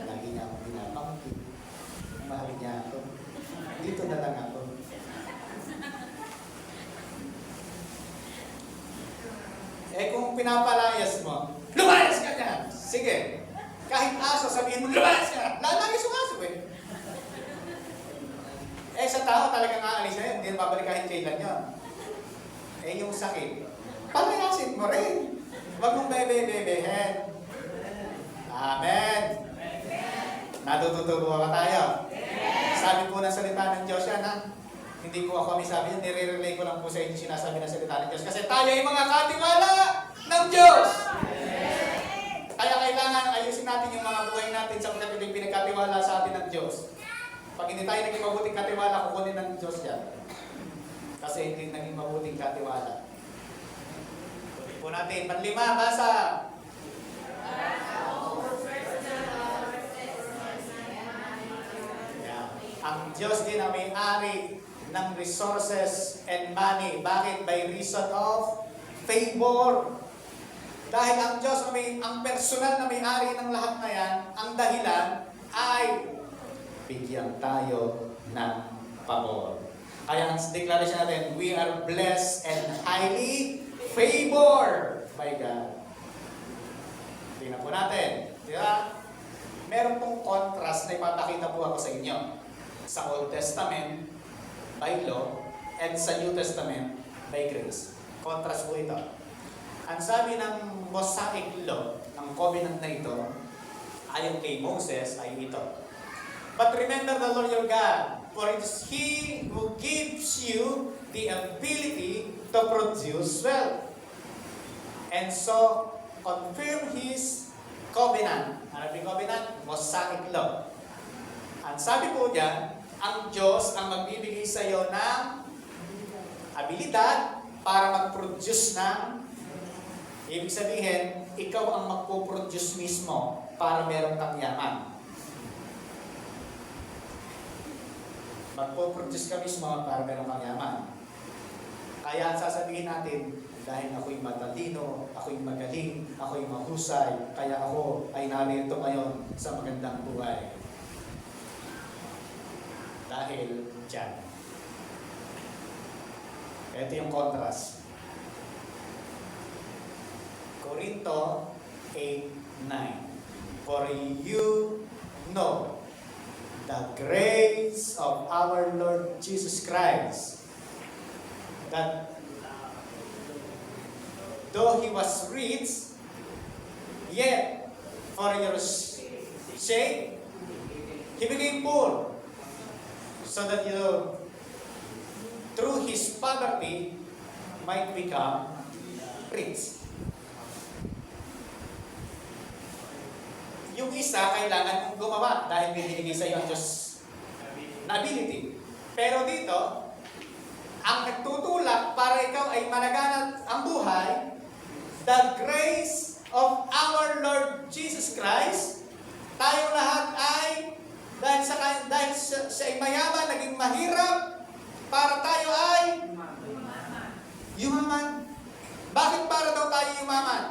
Speaker 1: Lagi niya akong binabangkit. Mahal niya ako. Dito na lang ako. Eh kung pinapalayas mo, lumayas ka dyan! Sige. Kahit aso, sabihin mo, lumayas ka! Lalagay yung aso eh. Eh sa tao talagang aalis na yun, hindi na babalik kahit kailan yun. Eh yung sakit, palayasin mo rin. Huwag mong bebe-bebehin. Amen. Natututuwa ba tayo? Sabi po ng salita ng Diyos yan, ha? Hindi ko ako kami sabi yan, nire-relay ko lang po sa inyo sinasabi ng salita ng Diyos. Kasi tayo ay mga katiwala ng Diyos. Kaya kailangan ayusin natin yung mga buhay natin sa mga pinagkatiwala sa atin ng Diyos. Pag hindi tayo naging mabuting katiwala, kukunin ng Diyos yan. Kasi hindi naging mabuting katiwala. Tuloy po natin. Panlima, basa. Yeah. Ang Diyos din ang may-ari ng resources and money. Bakit? By reason of favor. Dahil ang Diyos, ang personal na may-ari ng lahat na yan, ang dahilan ay bigyan tayo ng pabor. Kaya ang declaration natin, we are blessed and highly favored by God. Tingnan po natin. Di ba? Meron pong contrast na ipapakita po ako sa inyo. Sa Old Testament, by law, and sa New Testament, by grace. Contrast po ito. Ang sabi ng Mosaic law, ng covenant na ito, ayon kay Moses, ay ito. But remember the Lord your God, for it is He who gives you the ability to produce wealth. And so, confirm His covenant. Ano yung covenant? Mosaic law. Ang sabi po diyan, ang Diyos ang magbibigay sa iyo ng abilidad para mag-produce ng, ibig sabihin, ikaw ang magpo-produce mismo para meron kang yaman. Magpo-produce ka mismo para meron kang yaman. Kaya ang sasabihin natin, dahil ako'y matalino, ako'y magaling, ako'y mahusay, kaya ako ay narito ngayon sa magandang buhay. Dahil dyan. Ito yung contrast. Corinto 8:9. For you know the grace of our Lord Jesus Christ, that though He was rich, yet for your sake, He became poor, so that you, through His poverty, might become rich. Yung isa, kailangan mong gumawa dahil may binigay sa iyo ang Diyos na ability. Pero dito, ang nagtutulak para ikaw ay managanap ang buhay, the grace of our Lord Jesus Christ, tayong lahat ay, dahil sa mayaman, naging mahirap, para tayo ay yumaman. Bakit para daw tayo yumaman?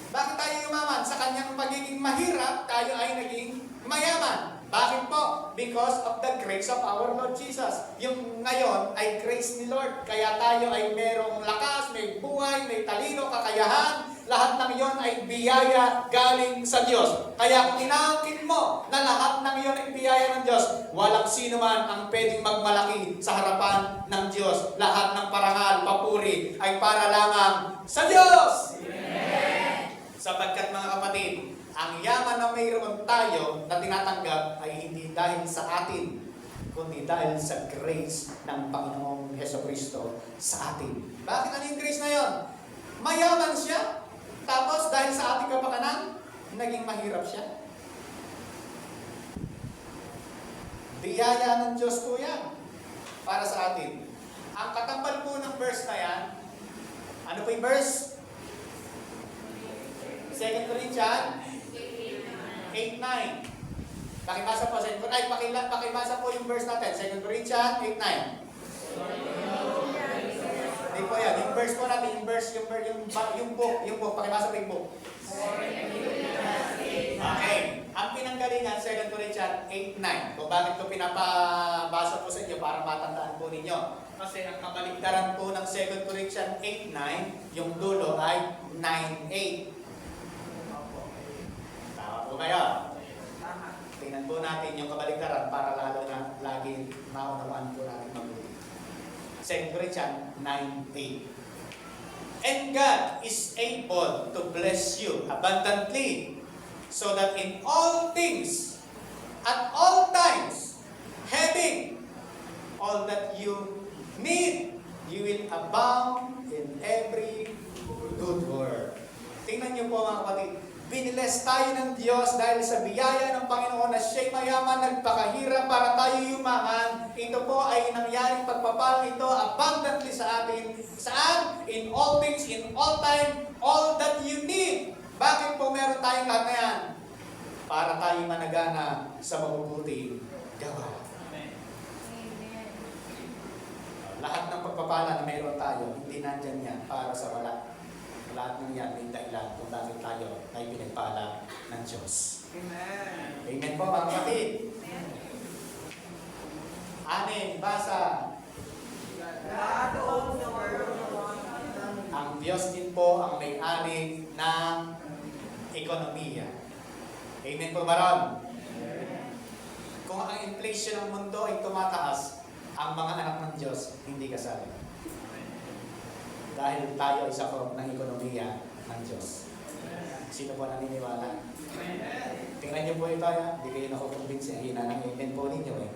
Speaker 1: Bakit tayo yumaman? Sa kanyang pagiging mahirap, tayo ay naging mayaman. Bakit po? Because of the grace of our Lord Jesus. Yung ngayon ay grace ni Lord. Kaya tayo ay merong lakas, may buhay, may talino, kakayahan. Lahat ng iyon ay biyaya galing sa Diyos. Kaya kung inaangkin mo na lahat ng iyon ay biyaya ng Diyos, walang sino man ang pwedeng magmalaki sa harapan ng Diyos. Lahat ng parangal, papuri ay para lamang sa Diyos. Amen. Sapagkat mga kapatid, ang yaman na mayroon tayo na tinatanggap ay hindi dahil sa atin, kundi dahil sa grace ng Panginoong Hesukristo sa atin. Bakit ano yung grace na yon? Mayaman siya, tapos dahil sa ating kapakanan, naging mahirap siya. Biyaya ng Diyos po yan para sa atin. Ang katambal po ng verse na yan, ano po yung verse? 2 Corinthians 8:9. Pakibasa po, pakibasa po yung verse natin. 2 Corinthians 8:9. Di po yan. Yung verse po natin, yung book, pakibasa po yung book. Okay. Ang pinanggalingan, 2 Corinthians 8:9. Kung bakit ko pinapabasa po sa inyo para matandaan po ninyo. Kasi ang kabaligtaran po ng 2 Corinthians 8:9, yung dulo ay 9:8. Tama po kayo?
Speaker 2: Tama.
Speaker 1: Tingnan po natin yung kabaligtaran para lalo na lagi maunawaan po natin mabuti. 2 Corinthians 9:8. And God is able to bless you abundantly, so that in all things, at all times, having all that you need, you will abound in every good work. Tingnan niyo po mga kapatid, biniles tayo ng Diyos dahil sa biyaya ng Panginoon na siya'y mayaman, nagpakahirap para tayo yumaman. Ito po ay nangyaring pagpapalang ito abundantly sa atin. Saan? In all things, in all time, all that you need. Bakit po meron tayong lahat na yan? Para tayo managana sa mabubuting gawa.
Speaker 3: Amen.
Speaker 1: Lahat ng pagpapala na mayroon tayo, hindi nandyan yan para sa wala. Lahat ng yan may dahilan kung bakit tayo ay pinagpala ng Diyos.
Speaker 2: Amen.
Speaker 1: Amen po mga kapatid. Anin, basa.
Speaker 2: God owns the world.
Speaker 1: Ang Diyos din po ang may-ari ng ekonomiya. Amen po ba ron? Kung ang inflation ng mundo ay tumataas, ang mga anak ng Diyos hindi kasali. Dahil tayo ay sakop ng ekonomiya ng Diyos. Sino po naniniwala? Tingnan niyo po ito, hindi kayo nakukumbinsi. Ang hina ng amen po ninyo eh.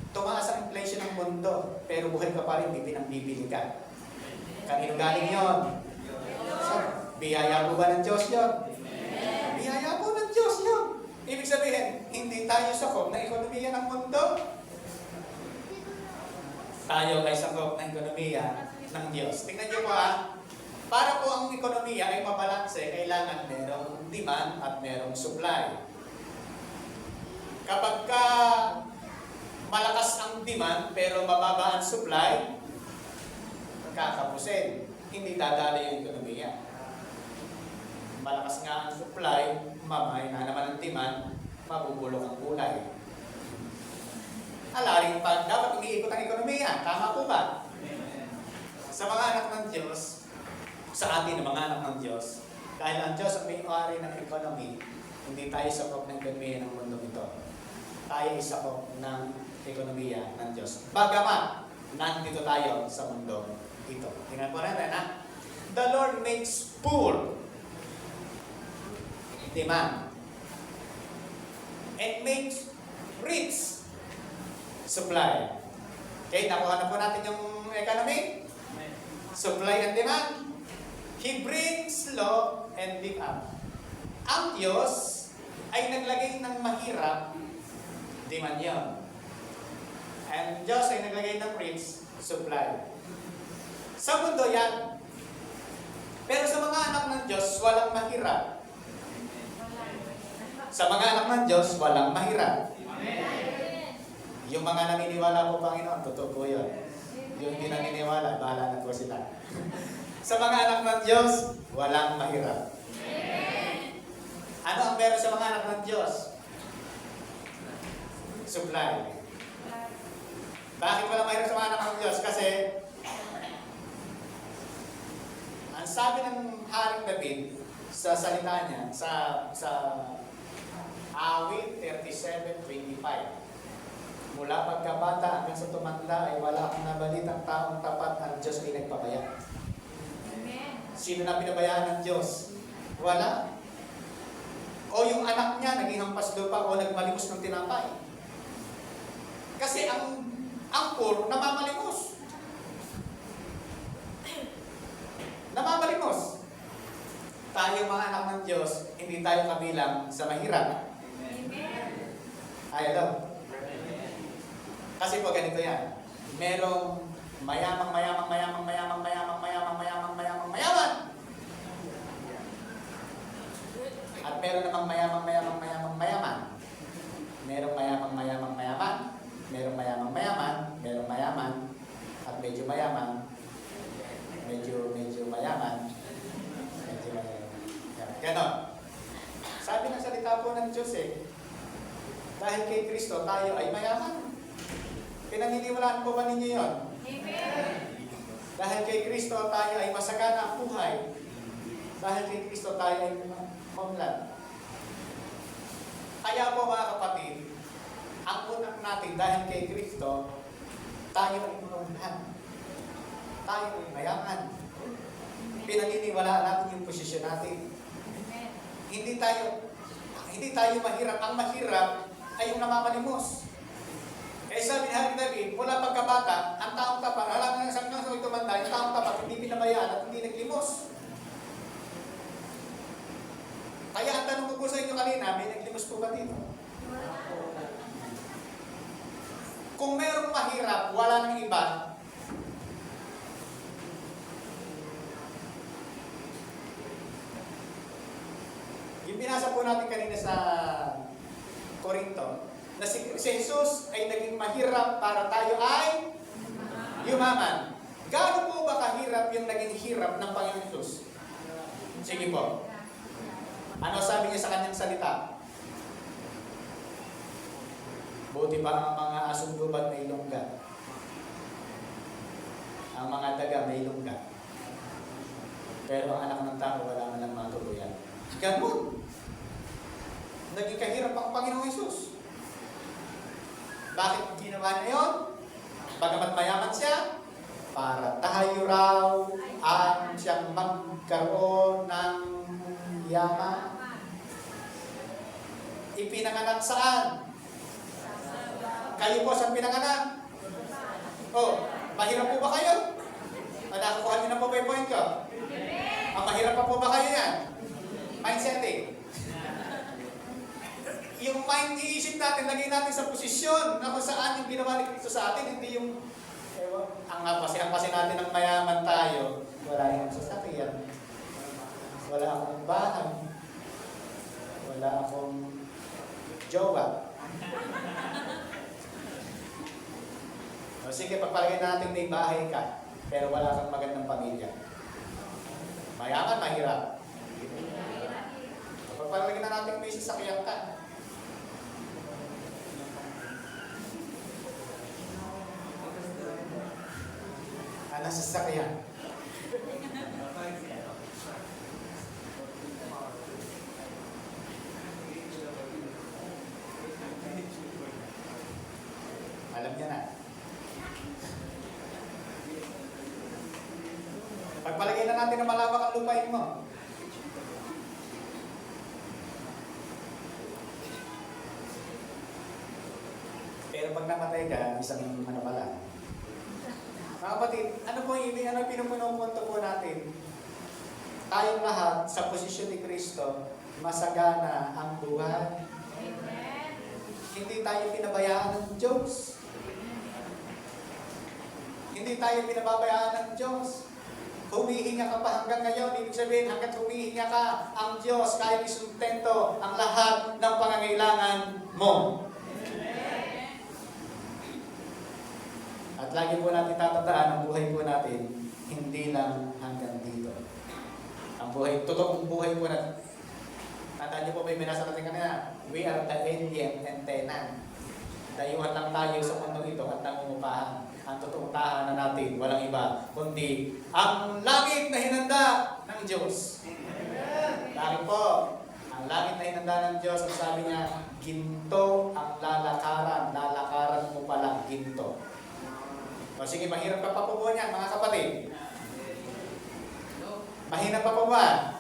Speaker 1: Tumaas ang inflation ng mundo, pero buhay ka pa rin, may pinangbibili ka. Kanino galing yun? So, biyaya po ba ng Diyos yun? Biyaya po ng Diyos yun. Ibig sabihin, hindi tayo sakop ng ekonomiya ng mundo. Tayo ay sakop ng ekonomiya ng Diyos. Tingnan niyo po para po ang ekonomiya ay mabalanse, kailangan merong demand at merong supply. Kapag ka malakas ang demand pero mababa ang supply, kakapusin. Hindi dadali yung ekonomiya. Malakas nga ang supply, mamay na naman ang demand, mabubulok ang kulay. Alaring pag dapat umiikot ang ekonomiya, tama po ba? Sa mga anak ng Diyos, sa atin ng mga anak ng Diyos, dahil ang Diyos ang may-ari ng economy, hindi tayo sakop ng ekonomiya ng mundo ito. Tayo ay sakop ng ekonomiya ng Diyos. Bagamat, nandito tayo sa mundo ito. Tingnan po natin The Lord makes poor demand and makes rich supply. Okay, nakuha na po natin yung economy. Supply and demand. He brings law and lift up. Ang Diyos ay naglagay ng mahirap, demand yun. And Diyos ay naglagay ng rich, supply. Sa mundo yan. Pero sa mga anak ng Diyos, walang mahirap. Sa mga anak ng Diyos, walang mahirap. Yung mga naniniwala po, Panginoon, totoo po yun. Yung hindi naniniwala, bahala na po sila. Sa mga anak ng Diyos, walang mahirap. Ano ang meron sa mga anak ng Diyos? Supply. Bakit walang mahirap sa mga anak ng Diyos? Kasi, ang sabi ng Haring David sa salita niya, sa Awit 37:25, mula pagkabata hanggang sa tumanda ay wala akong nabalitang taong tapat, ang Diyos ay nagpabaya.
Speaker 3: Amen.
Speaker 1: Sino na pinabayaan ng Diyos? Wala. O yung anak niya naging hampas lupa o nagmalimos ng tinapay. Kasi ang poor namamalimos. Namamalimos. Tayo mga anak ng Diyos, hindi tayo kabilang sa mahirap.
Speaker 3: Amen.
Speaker 1: Ayaw. Kasi po ganito yan. Merong mayamang. At meron namang mayaman. Merong mayamang. Merong mayamang. Merong mayaman. At medyo mayaman. ng Diyos eh. Dahil kay Kristo, tayo ay mayaman. Pinaniniwalaan po ba ninyo yun?
Speaker 3: Amen.
Speaker 1: Dahil kay Kristo, tayo ay masagana ang buhay. Dahil kay Kristo, tayo ay homeland. Kaya po mga kapatid, ang unak natin dahil kay Kristo, tayo ay maunhan. Tayo ay mayaman. Pinaniniwalaan natin yung posisyon natin.
Speaker 3: Amen.
Speaker 1: Hindi tayo mahirap. Ang mahirap ay yung namamalimos. Kaya sabi ni Haring David, mula pagkabata, ang taong tapat, alam na sa mga tumanda, yung taong tapat hindi pinabayaan at hindi naglimos. Kaya ang tanong ko po sa inyo kanina, may naglimos po ba dito? Kung merong mahirap, wala nang iba, yung binasa po natin kanina sa Korinto, na si Jesus ay naging mahirap para tayo ay yumaman. Gaano po ba kahirap yung naging hirap ng Panginoon Jesus? Sige po. Ano sabi niya sa kanyang salita? Buti pa ang mga asong gubat may lungga. Ang mga daga may lungga. Pero ang anak ng tao wala man lang matuluyan. Ganun. Naging kahirap ang Panginoong Jesus. Bakit ginawa niya yun? Bagamat mayaman siya, para tayo raw ang siyang magkaroon ng yaman. Ipinanganak saan? Kayo po saan pinanganak? Oh, mahirap po ba kayo? Nakukuha niyo na po ba yung point ko? Ang mahirap pa po ba kayo yan? Mindsetting. Yung mind iisip natin, lagay natin sa posisyon na kung saan yung ginawa ni Kristo sa atin, hindi yung ang kasi natin ng mayaman tayo, wala yung sasakyan, wala akong bahay, wala akong jowa. O sige, pagpalagay natin may bahay ka, pero wala kang magandang pamilya. Mayaman, mahirap. Pagpalagay na natin may sasakyan ka. Nasa sasakyan. Alam niya na. Pagpalagay na natin na malawak ang lupain mo. Pero pag namatay ka, isang ano pala. Mga kapatid, ano po yung pinupunto po natin? Tayong lahat sa posisyon ni Kristo, masagana ang buhay.
Speaker 3: Amen.
Speaker 1: Hindi tayo pinabayaan ng Diyos. Hindi tayo pinababayaan ng Diyos. Humihinga ka pa hanggang ngayon, ibig sabihin hanggat humihinga ka, ang Diyos kaya isustento ang lahat ng pangangailangan mo. At lagi po natin tatandaan, ang buhay po natin, hindi lang hanggang dito. Ang buhay, totoong buhay po natin. Tandaan niyo po may binasa natin kanina, we are the alien and tenant. Dayuhan lang tayo sa mundo ito at nangungupahan. Ang totoong tahanan natin, walang iba, kundi ang langit na hinanda ng Diyos. Lagi po, ang langit na hinanda ng Diyos, ang sabi niya, ginto ang lalakaran mo pala ginto. O sige, mahirap pa po po niyan, mga kapatid. Mahirap pa po ba?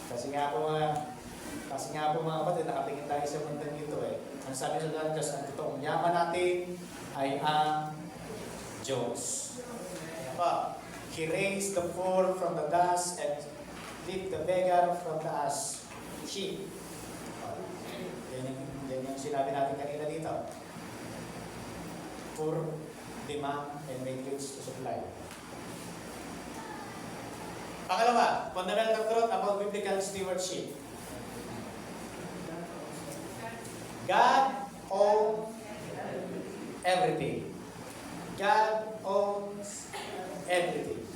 Speaker 1: Kasi nga po mga kapatid, nakatingin tayo sa mundo dito eh. Ang sabi sa Diyos, ang totoong yaman natin ay ang Diyos. He raised the poor from the dust and lift the beggar from the ash sheep. Yan yung sinabi natin kanina dito. Poor demand and make rich to supply. Pangalawa, fundamental truth about biblical stewardship. God owns everything. God owns everything.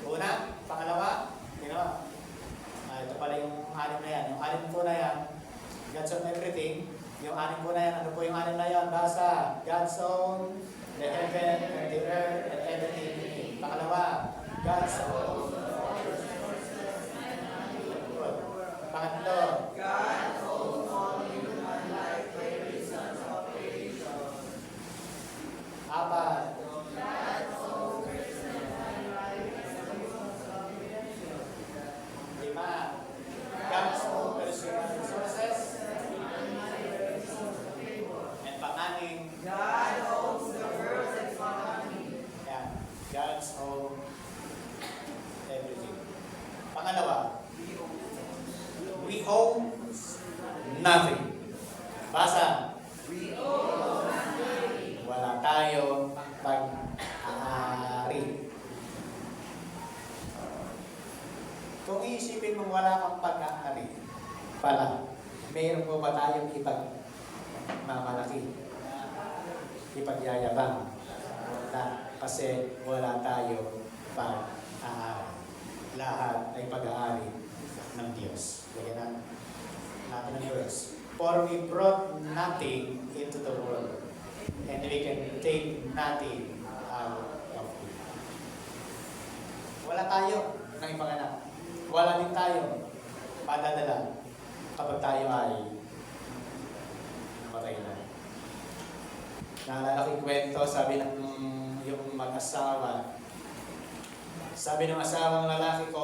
Speaker 1: Una, pangalawa, ginawa. Ito pala yung anim na yan. Yung anim po na yan, basa. God's own, the heaven and the earth and everything in it. Pangalawa, God's own. Good. Pangatlo,
Speaker 2: God owns all human life by reason of creation.
Speaker 1: apat, lima, God's own personal resources. And pang-anim,
Speaker 2: God owns the world's economy.
Speaker 1: yeah, God's own everything. Pangalawa, we own nothing. Basa. Wala tayong pag-aari. Kung iisipin mong wala kang pag-aari, pala, mayroon mo ba tayong ipag-mamalaki? Ipagyayabang? Wala. Kasi wala tayong pag-aari. Lahat ay pag-aari ng Diyos. Lagyan natin ang verse. For we brought nothing into the world, and we can take nothing out of it. Wala tayo ng ipanganak. Wala din tayo padadala kapag tayo ay matay na. Naalala ko yung kwento, sabi ng yung mag-asawa. Sabi ng asawang lalaki ko,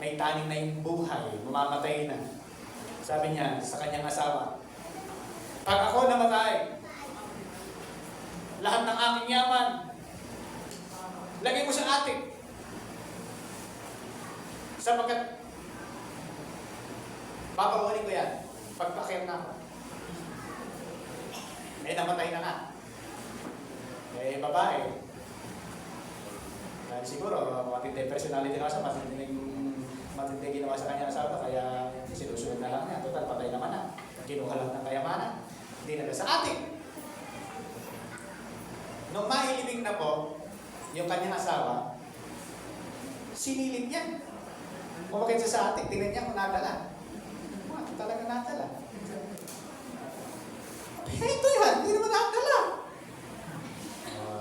Speaker 1: may taning na yung buhay, mamamatay na. Sabi niya sa kanyang asawa, pag ako namatay, lahat ng aking yaman, lagay mo sa atik. Sapagkat, papakunin ko yan, pagpakir na ako. Eh, namatay na nga. Eh, babae, dahil siguro, matindi personality na sa matindi ginawa sa kanya asawa, kaya sinusunod na lang niya. Total, patay naman na. Kinuha lang ng kayamanan. Hindi na sa atin. Nung mailibing na po, yung kanyang asawa, sinilip niya. Kumakit siya sa atin, tingnan niya kung nadala. Talaga nadala. Ito yan, hindi naman nadala.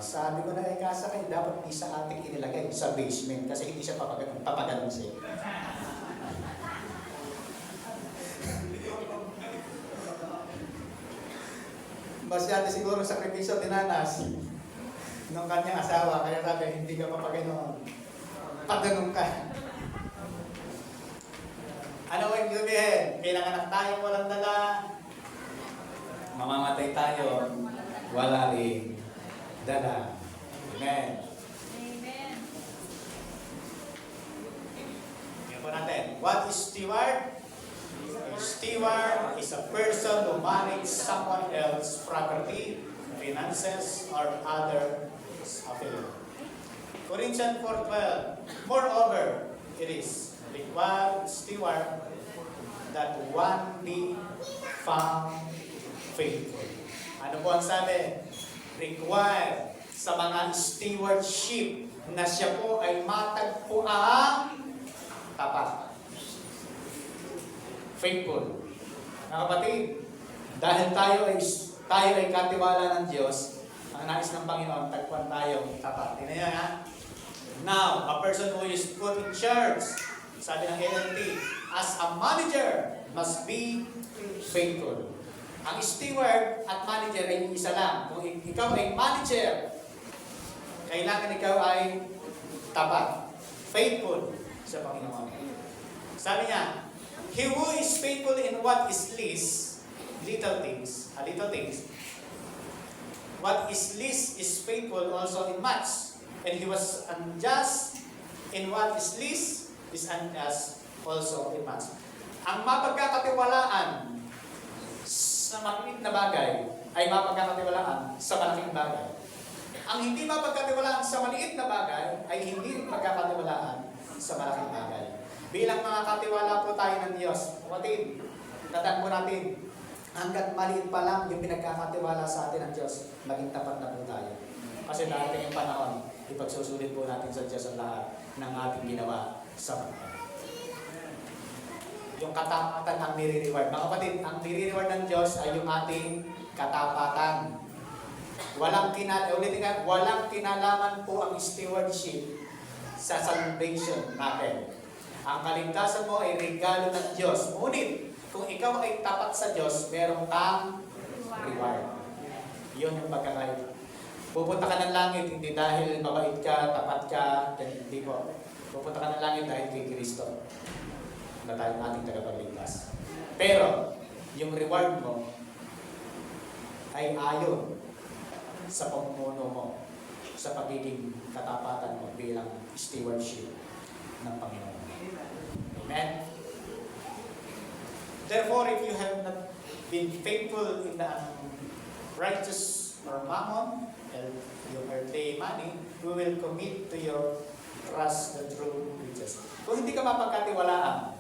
Speaker 1: Sabi ko na kasakay, dapat di sa ating inilagay sa basement kasi hindi siya papaganon siya. Masyado siguro sakripisyo dinanas ng kanyang asawa, kaya sabi, hindi ka papaganon. Paganon ka. Ano ang ibig sabihin? Pinanganak tayo walang dala, mamamatay tayo, wala rin dala. Amen.
Speaker 3: Amen.
Speaker 1: Yan po natin. What is steward? A steward is a person who manages someone else's property, finances, or other affairs. Corinthians 4:12. Moreover, it is required steward that one be found faithful. Ano po ang sabi? Required sa mga stewardship na siya po ay matagpo ang tapat. Faithful. Mga kapatid, dahil tayo ay katiwala ng Diyos, ang nais ng Panginoon, tagpuan tayo tapat. Tingnan niyo ha? Now, a person who is put in charge, sabi ng LNT, as a manager, must be faithful. Ang steward at manager ay isa lang. Kung ikaw ay manager, kailangan ikaw ay tapat, faithful sa Panginoon. Sabi niya, he who is faithful in what is least, little things, what is least is faithful also in much. And he was unjust in what is least, is unjust also in much. Ang mapagkakatiwalaan sa maliit na bagay ay mapagkakatiwalaan sa malaking bagay. Ang hindi mapagkatiwalaan sa maliit na bagay ay hindi rin pagkakatiwalaan sa malaking bagay. Bilang mga katiwala po tayo ng Diyos, kapatid, tandaan po natin, hanggat maliit pa lang yung pinagkakatiwala sa atin ng Diyos, maging tapat na po tayo. Kasi darating yung panahon, ipagsusulit po natin sa Diyos ang lahat ng ating ginawa sa buhay. Yung katapatan ang nire-reward. Mga kapatid, ang nire-reward ng Diyos ay yung ating katapatan. Walang kinalaman po ang stewardship sa salvation natin. Ang kaligtasan mo ay regalo ng Diyos. Ngunit, kung ikaw ay tapat sa Diyos, meron kang reward. Yun yung pagkakaiba. Pupunta ka ng langit, hindi dahil mabait ka, tapat ka, hindi po. Pupunta ka ng langit dahil kay Kristo na tayo ating tagapagligtas. Pero, yung reward mo ay ayon sa pamumuno mo, sa pagiging katapatan mo bilang stewardship ng Panginoon. Amen? Therefore, if you have not been faithful in the righteous or mammon, your earthly money, we will commit to your trust the true riches. Kung hindi ka mapagkatiwalaan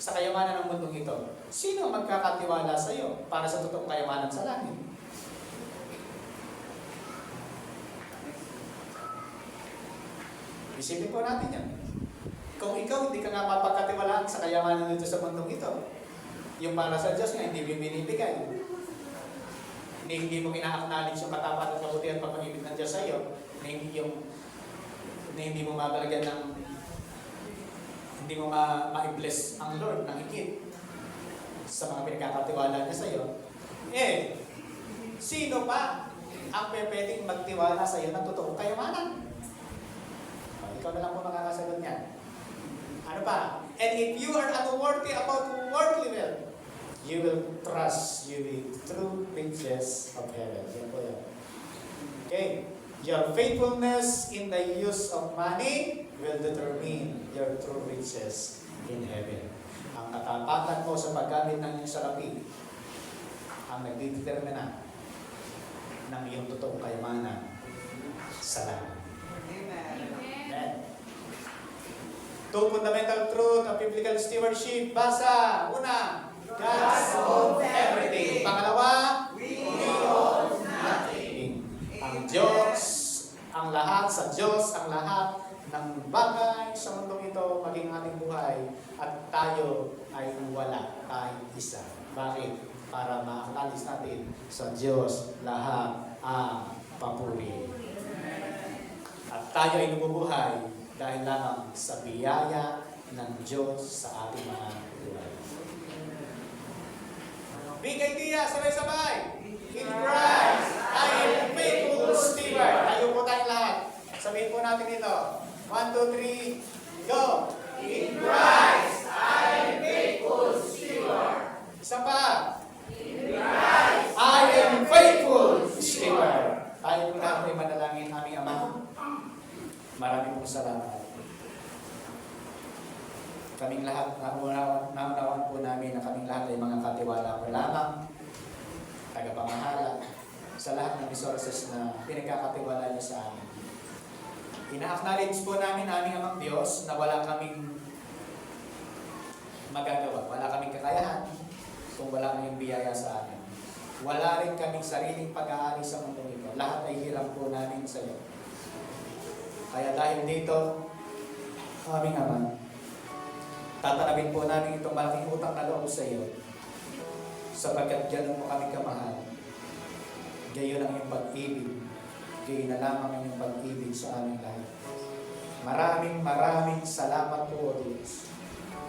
Speaker 1: sa kayamanan ng mundong ito, sino ang magkakatiwala sa iyo para sa totoong kayamanan sa langit? Isipin po natin yan. Kung ikaw hindi ka nga mapagkatiwalaan sa kayamanan nito sa mundong ito, yung para sa Diyos nga hindi mo binibigay. Hindi mo ina-acknowledge yung katapatan at kabutihan at pag-ibig ng Diyos sa iyo, hindi mo mabalagyan ng hindi mo ma-bless ang Lord ng higit sa mga pinagkakatiwala niya sa iyo. Sino pa ang pwedeng magtiwala sa iyo ng totoong kayamanan? Ikaw na lang po makakasagot niyan. Ano pa? And if you are unworthy about worldly wealth, you will trust you with true riches of heaven. Yan po yan. Okay. Your faithfulness in the use of money will determine your true riches in heaven. Ang katapatan mo sa paggamit ng iyong salapi ang nagdidetermina ng iyong totoong kayamanan sa langit. Amen. Two fundamental truth of biblical stewardship. Basa. Una, God owns everything. Pangalawa, we own nothing. Ang Diyos, ang lahat sa Diyos, ang lahat ng bagay sa mundong ito, maging ating buhay, at tayo ay wala kahit isa. Bakit? Para ma-acknowledge natin sa Diyos lahat ang papuri. At tayo ay nabubuhay dahil lamang sa biyaya ng Diyos sa ating mga buhay. Big idea, sabay-sabay! In Christ, I am faithful steward. Tayo po tayong lahat. Sabihin po natin ito. 1, 2, 3, go! In Christ, I am faithful steward. Isa pa. In Christ, I am faithful steward. Tayo po lahat ay manalangin aming Ama. Maraming pong salamat. Kaming lahat, naunawan po namin na kaming lahat ay mga katiwala mo lamang, tagapamahala, sa lahat ng resources na pinagkakatiwala niyo sa amin. Ina-acknowledge po namin aming Amang Diyos na wala kaming magagawa, wala kaming kakayahan kung wala kayong biyaya sa amin. Wala rin kaming sariling pag-aari sa mundo nito. Lahat ay hiram po namin sa iyo. Kaya dahil dito, aming Ama, tatanawin po namin itong malaking utang na loob sa iyo, sapagkat ganun mo kami kamahal. Gayon ang iyong pag-ibig, gayon na lamang ang iyong pag-ibig sa aming lahat. Maraming salamat po, O Diyos.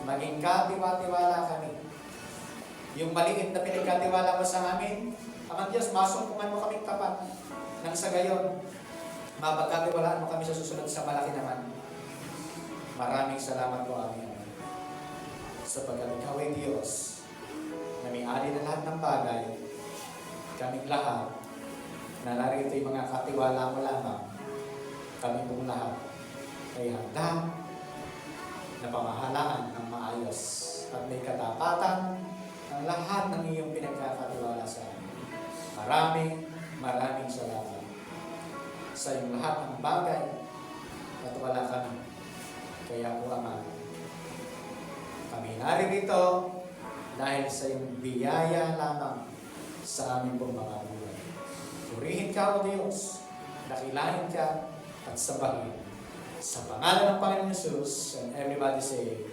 Speaker 1: Maging katiwa-tiwala kami. Yung maliit na pinagkatiwala mo sa amin, Amang Diyos, masumpungan mo kaming tapat. Nang sa gayon, mapagkatiwalaan mo kami sa susunod sa malaki naman. Maraming salamat po, aming Ama. Sapagkat ikaw ay Diyos na may-ari na lahat ng bagay, kaming lahat, na narito yung mga katiwala mo lamang, kami pong lahat ay handa na pamahalaan ng maayos at may katapatan ang lahat ng iyong pinagkakatiwala sa amin. Maraming salamat sa iyong lahat ng bagay at wala kami. Kaya po, Ama, kami naririto dahil sa iyong biyaya lamang sa aming pong mga buhay. Purihin ka, O Diyos, dakilahin ka at sabahin. Sa pangalan ng Panginoon Jesus, and everybody say,